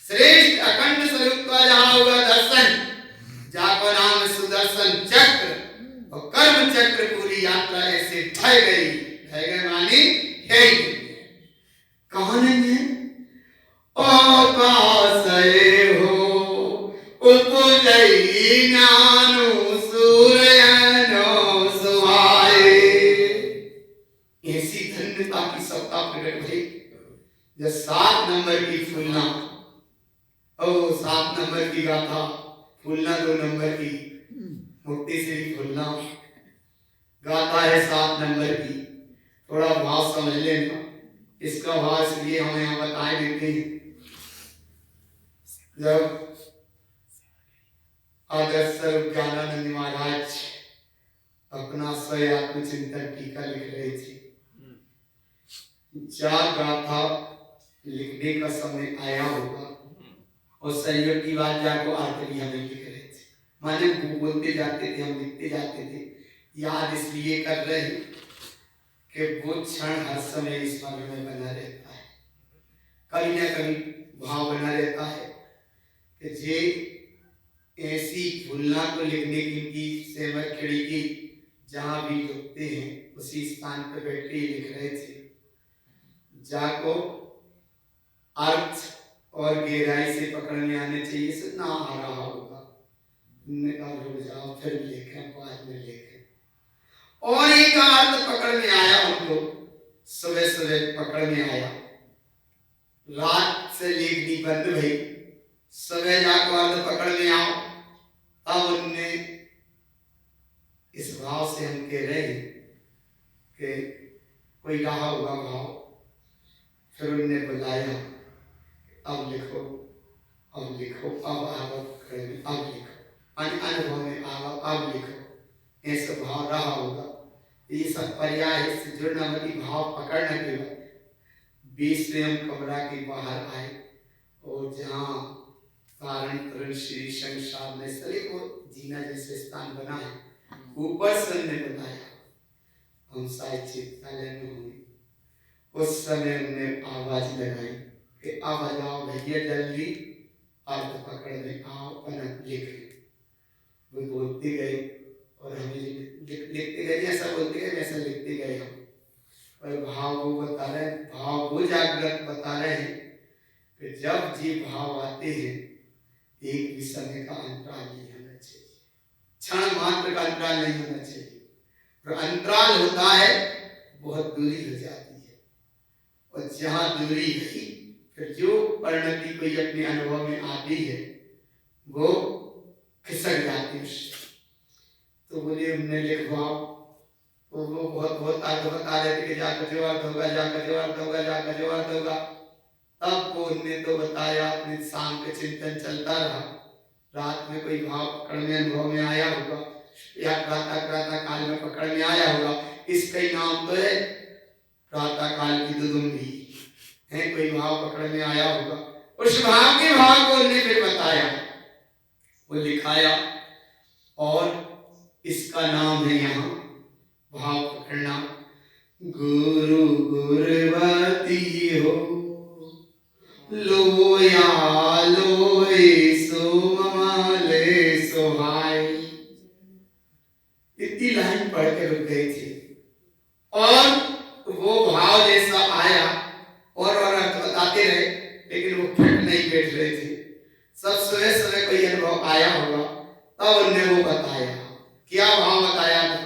श्रेष्ठ अखंड स्वरूप का जहाँ होगा दर्शन, जाको नाम सुदर्शन चक्र, और कर्म चक्र पूरी यात्रा ऐसे ढह गई। ढह गई मानी है ही कहाँ नहीं है? आकाशे हो उपजई ज्ञानु सूर्यनो सुहाए। ऐसी धन्यता की सत्ता प्रकट हुई जब 7 नंबर की फूलना, ओ 7 नंबर की गाथा, फूलना 2 नंबर की, मुक्ति से भी फूलना गाथा है 7 नंबर की। थोड़ा भाव समझ लेना। इसका भाव इसलिए हम यहाँ बताए देते हैं, जब आदर्श स्वरूप ज्ञानानंद महाराज अपना स्वयं आत्मचिंतन टीका लिख रहे थे, जा गाथा लिखने का समय आया होगा और संयोग की बात जाको आरती हमें लिख रहे थे। माने बोलते जाते थे, हम लिखते जाते थे। याद इसलिए कर रहे हैं कि वो क्षण हर समय इस मन में बना रहता है, कभी ना कभी भाव बना रहता है कि जे ऐसी भूलना को लिखने की सेमर खिड़ी की जहां भी लिखते हैं उसी स्थान पर बैठ के लिख रहे थे। जाको अर्थ और गहराई से पकड़ में आने चाहिए, से ना आ रहा होगा, रुक जाओ फिर लिखें, बाद में लिखें। और एक अर्थ पकड़ में आया उनको, सुबह सुबह पकड़ में आया, रात से लिखनी बंद भई, सुबह जाकर अर्थ पकड़ में आओ। अब उनने इस भाव से हम कह रहे हैं कि कोई रहा होगा भाव, फिर उनने बुलाया, अब लिखो, अब लिखो, अब आवक करें, अब लिखो, अनुभव में आओ, अब लिखो। ऐसा भाव रहा होगा। ये सब पर्याय से जुड़ना वाली भाव पकड़ने के बाद 20 में हम कमरा के बाहर आए और जहाँ कारण तरुण श्री संसार में सरे को जीना जैसे स्थान बना है, ऊपर से हमने बताया हम शायद चिकित्सालय में होंगे। उस समय हमने आवाज लगाई कि अब आ जाओ भैया जल्दी, अर्थ पकड़ में आओ, पनक लिख। वो बोलते गए और हमें लिखते गए, जैसा बोलते गए वैसा लिखते गए हम। और भाव वो बता रहे, भाव वो जागृत बता रहे हैं कि जब जी भाव आते हैं एक भी समय का अंतराल नहीं होना चाहिए, क्षण मात्र का अंतराल नहीं होना चाहिए। और अंतराल होता है बहुत दूरी हो जाती है, और जहां दूरी है फिर जो परिणति कोई अपने अनुभव में आती है वो खिसक जाती है। तो बोले हमने लिखवाओ, वो बहुत बहुत अर्थ बता रहे थे कि जाकर जो अर्थ होगा, जाकर जो अर्थ होगा, जाकर जो अर्थ होगा। तब वो उनने तो बताया, अपने शाम के चिंतन चलता रहा, रात में कोई भाव पकड़ में अनुभव में आया होगा, या प्रातः काल में पकड़ में आया होगा। इसका ही नाम तो है प्रातः काल की दुदुम्बी है, कोई भाव पकड़ में आया होगा। उस भाव के भाव को उन्होंने फिर बताया वो लिखाया और इसका नाम है यहाँ भाव पकड़ना, गुरु गुरवती हो लोया लोए सो ममाले सोहाई। इतनी लाइन पढ़ के रुक गई थी और वो भाव जैसा आया और अर्थ बताते रहे, लेकिन वो फिट नहीं बैठ रहे थे। सब समय समय कोई अनुभव आया होगा तब उनने वो बताया, क्या भाव बताया था।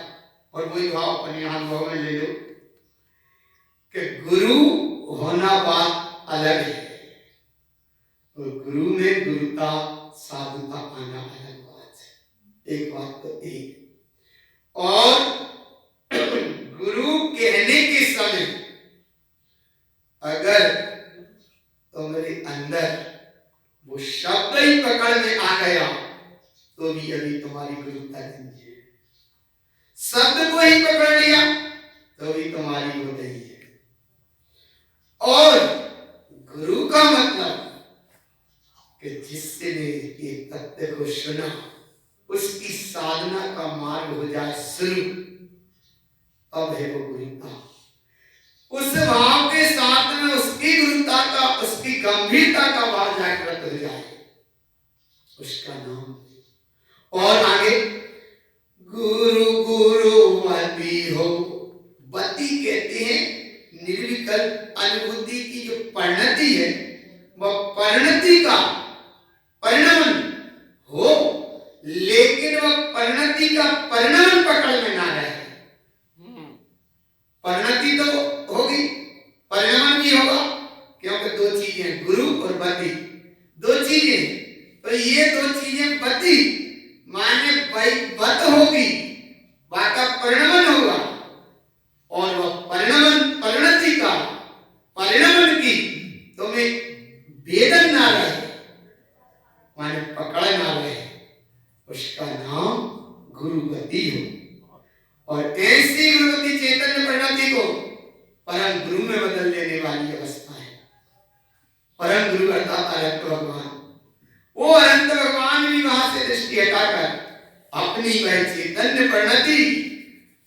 और वही भाव अपने अनुभव में ले लो कि गुरु होना बात अलग है और गुरु में गुरुता साधुता आना अलग बात है। एक बात तो एक, और गुरु कहने के समय अगर तुम्हारे अंदर वो शब्द ही पकड़ में आ गया तो भी अभी तुम्हारी गुरुता नहीं है। शब्द को ही पकड़ लिया तो भी तुम्हारी हो नहीं है। और गुरु का मतलब कि जिससे ने एक तत्व को सुना उसकी साधना का मार्ग हो जाए शुरू, अब है वो गुरुता। उस भाव के साथ में उसकी गुरुता का, उसकी गंभीरता का भाव जागृत हो जाए, उसका नाम। और आगे गुरु गुरुवती हो, वती कहते हैं निर्विकल्प अनुभूति की जो परिणति है, वह परिणति का परिणमन हो, लेकिन वह परिणति का परिणमन पकड़ में ना रहे। परिणति तो होगी, परिणमन भी होगा, क्योंकि दो चीजें गुरु और वती, दो चीजें। तो ये दो चीजें वती माने वत होगी, वाका परिणमन होगा, और वह परिणमन परिणति का परिणमन की तुम्हें वेदन ना रहे, माने पकड़ ना रहे, उसका नाम गुरुवती हो। और ऐसी गुरुवती चैतन्य परिणति को परम गुरु में बदल देने वाली अवस्था है। परम गुरु अर्थात अनंत भगवान, वो अनंत भगवान भी वहां से दृष्टि हटाकर अपनी वह चैतन्य परिणति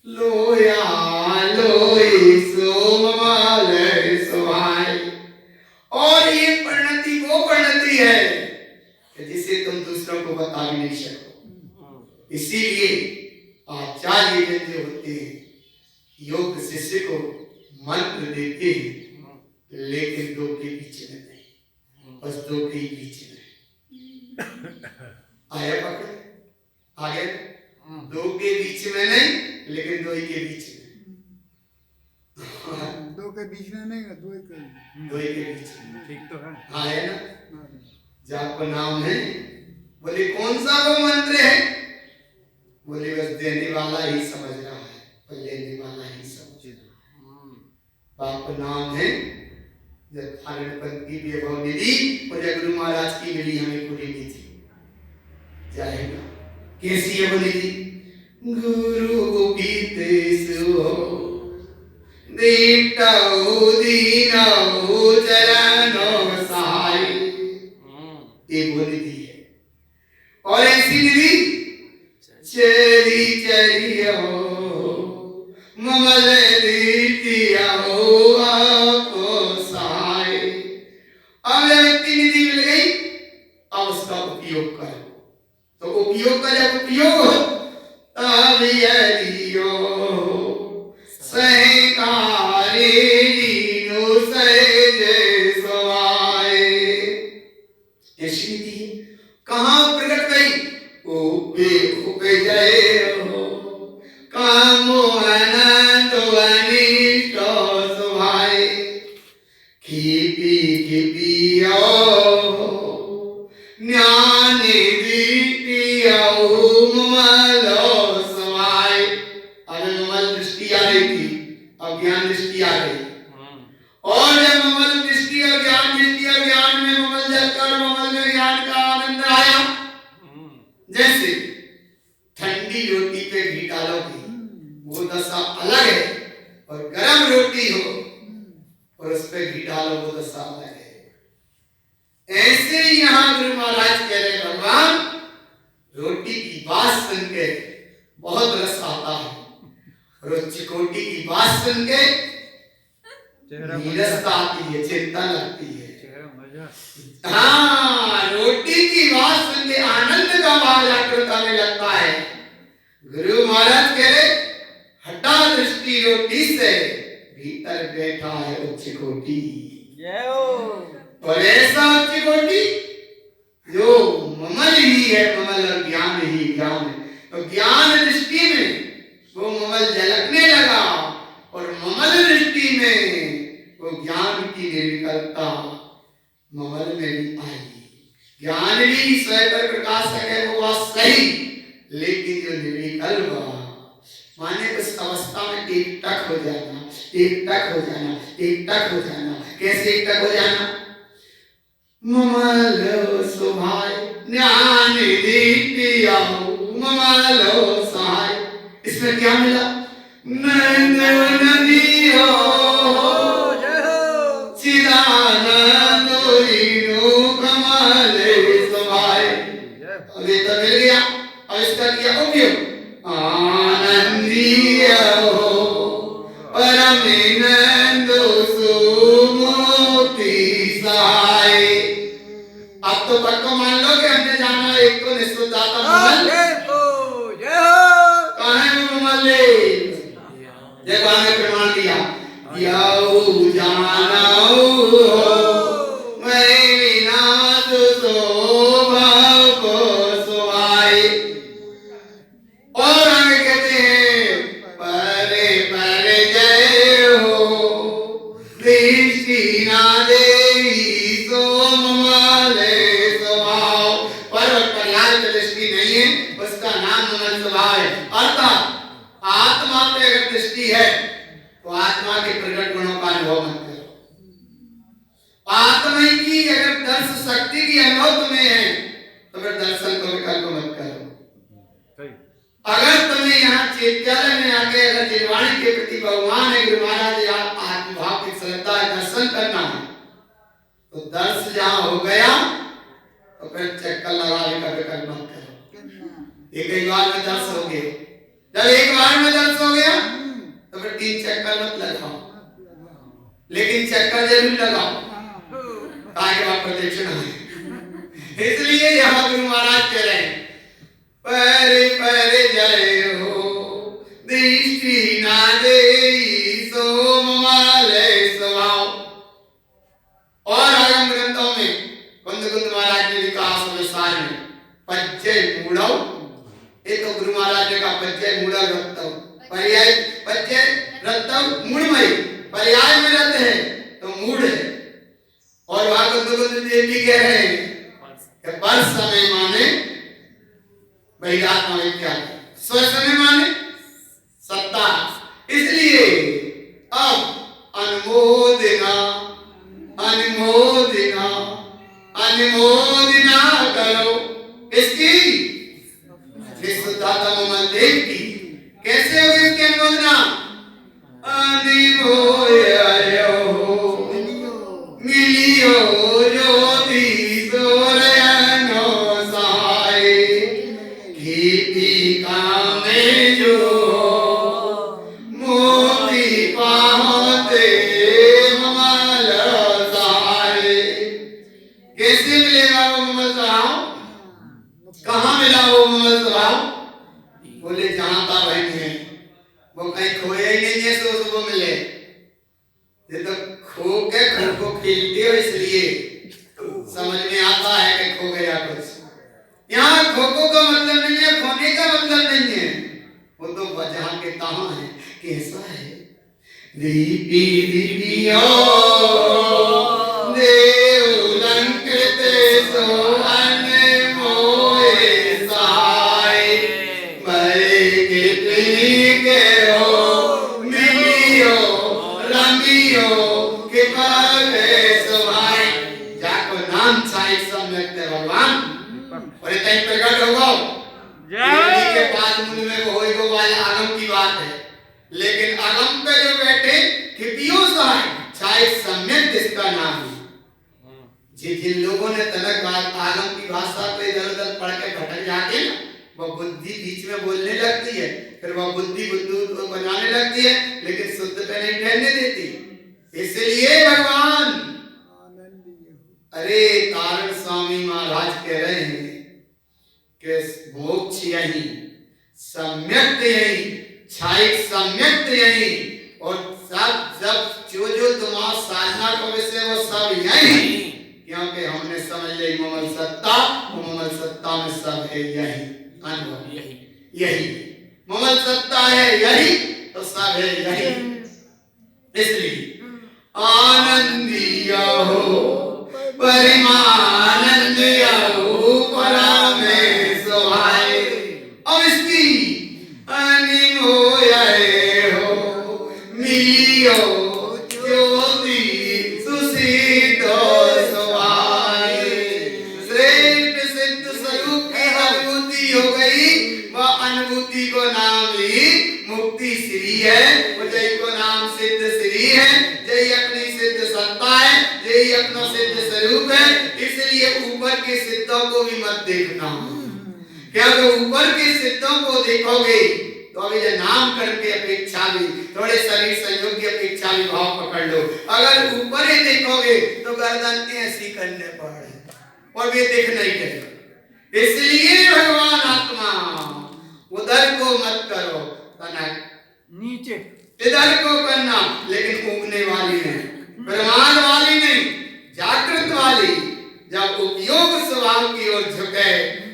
लोया लोए सो ममाले सोहाई। और ये परिणति वो परिणति है कि जिसे तुम दूसरों को बता भी नहीं सको। इसीलिए आचार्य जो होते हैं योग शिष्य को मंत्र देते हैं, लेकिन दो के बीच में नहीं, बस दो के ही बीच में। आया पकड़, आगे दो के बीच में नहीं, लेकिन दो ही के बीच में।
दो के बीच में नहीं, दो
ही के बीच में,
ठीक तो है।
हाँ है ना। जाप नाम है, बोले कौन सा वो मंत्र है, बोले बस देने वाला ही समझ रहा है और लेने वाला ही समझ रहा है। बाप नाम है जब आनंदपंत की वैभव निधि और गुरु महाराज की मिली हमें पूरी निधि जाएगा। कैसी है वो निधि? गुरु गीतेषु दीप्तौ दीनौ चरणौ सहाय, ये वो निधि है। और ऐसी निधि चली चलियो ममल दीतिया हो आपको सहाय। अब व्यक्ति निधि मिल गई, अब उसका उपयोग करो। तो उपयोग का जब उपयोग हो तब यदियो सहकारी लीनो सहजे सवाय। ऐसी निधि कहाँ प्रकट गई? जय हो कामो अनंत अनिष्ट सुभाय, खीपी खीपी ज्ञान ममल समाय। अरे ममल दृष्टि आ रही थी, अब ज्ञान दृष्टि आ गई। और जब ममल दृष्टि और ज्ञान दृष्टि और ज्ञान में ममल जलकर ममल में ज्ञान का आनंद आया, जैसे ठंडी रोटी पे घी डालोगे वो दशा अलग है, और गरम रोटी हो और उस पे घी डालो वो दशा अलग है। ऐसे ही यहाँ गुरु महाराज कह रहे भगवान सुन के बहुत रस आता है, और उस चिकोटी की बात सुन के नीरसता आती है, चिंता लगती है। हाँ, रोटी की बात सुन के आनंद का भाव जागृत होने लगता है। गुरु महाराज कह रहे, हटा दृष्टि रोटी से, भीतर बैठा है उच्च कोटि। और ऐसा उच्च कोटि जो ममल ही है, ममल और ज्ञान ही ज्ञान है। तो ज्ञान दृष्टि में वो ममल झलकने लगा, और ममल दृष्टि में वो ज्ञान की निर्विकल्पता ममल में भी आई। ज्ञान भी स्वयं प्रकाशक है, वो बात सही, लेकिन जो निर्विकल्प माने उस अवस्था में एक टक हो जाना, एक टक हो जाना, एक टक हो जाना। कैसे एक टक हो जाना? ममल सुभाय ज्ञान दीपिया, ममल सहाय। इसमें क्या मिला? नंद नदियो चिदानंद कमल सुभाय। अब ये तो मिल गया, अब इसका किया उपयोग। आनंदीय हो परमानंद सुमोति सहाय। अब तो पक्का मान लो कि हमने जाना एक तो निष्पदाता ममल, कहाँ है वो ममल? देखो हमें प्रमाण दिया, याऊ जानाऊ मैं विनाश शोभा को सुहाय। और हमें कहते हैं परे परे जय हो दृष्टि ना देई सो ममले स्वभाव। पर पर्याय दृष्टि नहीं है, उसका नाम ममल स्वभाव है। अर्थात आत्मा पे अगर दृष्टि है तो आत्मा के प्रकट गुणों का अनुभव मत करो। आत्मा की अगर दर्श शक्ति की अनुभव तुम्हें है तो फिर दर्शन को विकल्प मत करो। अगर तुम्हें यहाँ चैत्यालय में आके अगर निर्वाणी के प्रति भगवान है, गुरु महाराज आत्मभाव की श्रद्धा है, दर्शन करना है, तो दर्श जहाँ हो गया तो फिर चक्कर लगाने का विकल्प मत करो। एक बार में दर्श हो गए, जब एक बार में दर्श हो गया तो फिर 3 चक्कर मत लगाओ, लेकिन चक्कर जरूर लगाओ ताकि आप प्रदक्षिण आए। इसलिए यहाँ गुरु महाराज कह रहे हैं परे परे जय हो दृष्टि ना देई सो ममले स्वभाव। और आगम ग्रंथों में कुंद महाराज ने लिखा विस्तार में पज्जय मूढ़व, ये तो गुरु महाराज ने कहा पज्जय मूढ़व रत्तव, पर्याय पज्जय रत्तव मूढ़मय, पर्याय में रत है तो मूढ़ है। और भागवत देव भी कह रहे हैं कि पर समय माने बहिरात्मा में क्या है, स्व समय माने सत्ता। इसलिए अब अनुमोदना अनुमोदना अनुमोदना करो इसकी शुद्धात्मा ममल देव की। कैसे होगी इसकी अनुमोदना? मिलियो ज्योति सोरयनो सहाय, खेती काम जो मोती पाते ममल सहाय। कैसे मिलेगा वो ममल सहाय? कहाँ मिला वो ममल सहाय? बोले जहाँ का वहीं है, वो कहीं खोया ही नहीं है तो उसको मिले। ये तो खो के घर को खेलते हो, इसलिए समझ में आता है कि खो गया कुछ। यहाँ खोको का मतलब नहीं है, खोने का मतलब नहीं है, वो तो वजह के तहाँ है। कैसा है? दीपी दीपियो देव लंकृत सो अनमोल सहाय, मैं के हो मिलियो रमियो के बारे सवाई। जाको नाम चाहे सम्यक ते भगवान और इतना प्रकट होगा जय के बाद मुझ में वो होई को वाले आगम की बात है। लेकिन आगम पे जो बैठे किपियो सहाय चाहे सम्यक जिसका नाम है। जिन लोगों ने तनक बात आगम की भाषा पे इधर उधर पढ़ के भटक जाते हैं, वह बुद्धि बीच में बोलने लगती है, फिर वह बुद्धि बुद्धू को बनाने लगती है, लेकिन शुद्ध पे नहीं ठहरने देती। इसलिए भगवान अरे तारण स्वामी महाराज कह रहे हैं कि मोक्ष यही, सम्यक यही, क्षायिक सम्यक यही, और सब जब जो तुम्हारा साधना का विषय वो सब यही, क्योंकि हमने समझ ली ममल सत्ता, ममल सत्ता में सब है यही अनुभव, यही ममल सत्ता है यही, तो सब है यही। इसलिए आनंदी हो परिमानंद हो परम सुहाए, अब इसकी अनिमो हो मिलियो ज्योति सुसिद्ध सुहाए। श्रेष्ठ सिद्ध स्वरूप की अनुभूति हो गई, वह अनुभूति को नाम ही मुक्ति श्री है, जय को नाम सिद्ध श्री है, जय अपनी सिद्ध सत्ता है, यही अपना सिद्ध स्वरूप है। इसलिए ऊपर के सिद्धों को भी मत देखना, क्या तो ऊपर के सिद्धों को देखोगे तो अभी जो नाम करके अपेक्षा भी, थोड़े शरीर संयोग की अपेक्षा भी भाव पकड़ लो। अगर ऊपर ही देखोगे तो गर्दन ऐसी करने पड़े और वे दिख नहीं करेगा। इसलिए भगवान आत्मा उधर को मत करो, नीचे इधर को करना, लेकिन उगने वाली नहीं, ब्रह्मांड वाली नहीं, जागृत वाली। जब उपयोग स्वभाव की ओर झुके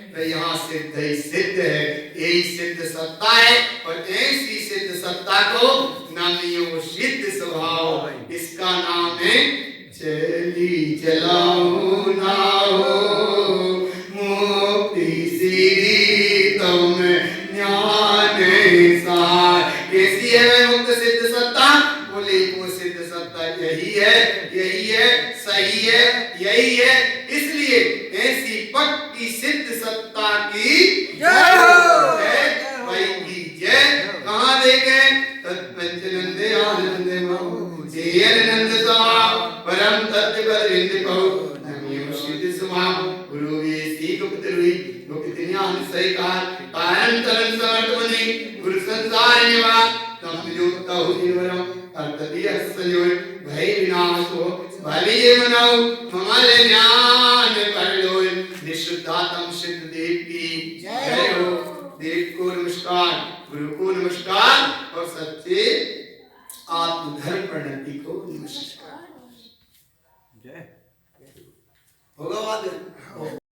तो यहाँ सिद्ध ही सिद्ध है, यही सिद्ध सत्ता है, और ऐसी सिद्ध सत्ता को नामियो सिद्ध स्वभाव, इसका नाम है चली चलाओ ना हो मुक्ति सीधी तुम ज्ञान सार। कैसी है मुक्त सिद्ध सत्ता? बोले वो सिद्ध सत्ता यही है, यही है, सही है, यही है। इसलिए ऐसी पक्की सिद्ध सत्ता की जय हो, भाई की जय। कहाँ देखे? तत्पंचनंदे आनंदे महो जय आनंद समा परम तत्व बरिंद कहो नमियो सिद्ध सुमा गुरु वे सीख पुत्रुई लोक ज्ञान सही कार कारण तरन समर्थ बने गुरु संसार निवास तम जो तहु जीवनम अर्तति असंयोग भय विनाश हो भले मनाओ ममल ज्ञान कर लो। निशुद्धात्म सिद्ध देव की जय हो। देव को नमस्कार, गुरु को नमस्कार, और सच्चे आत्मधर्म प्रणति को नमस्कार। जय होगा बाद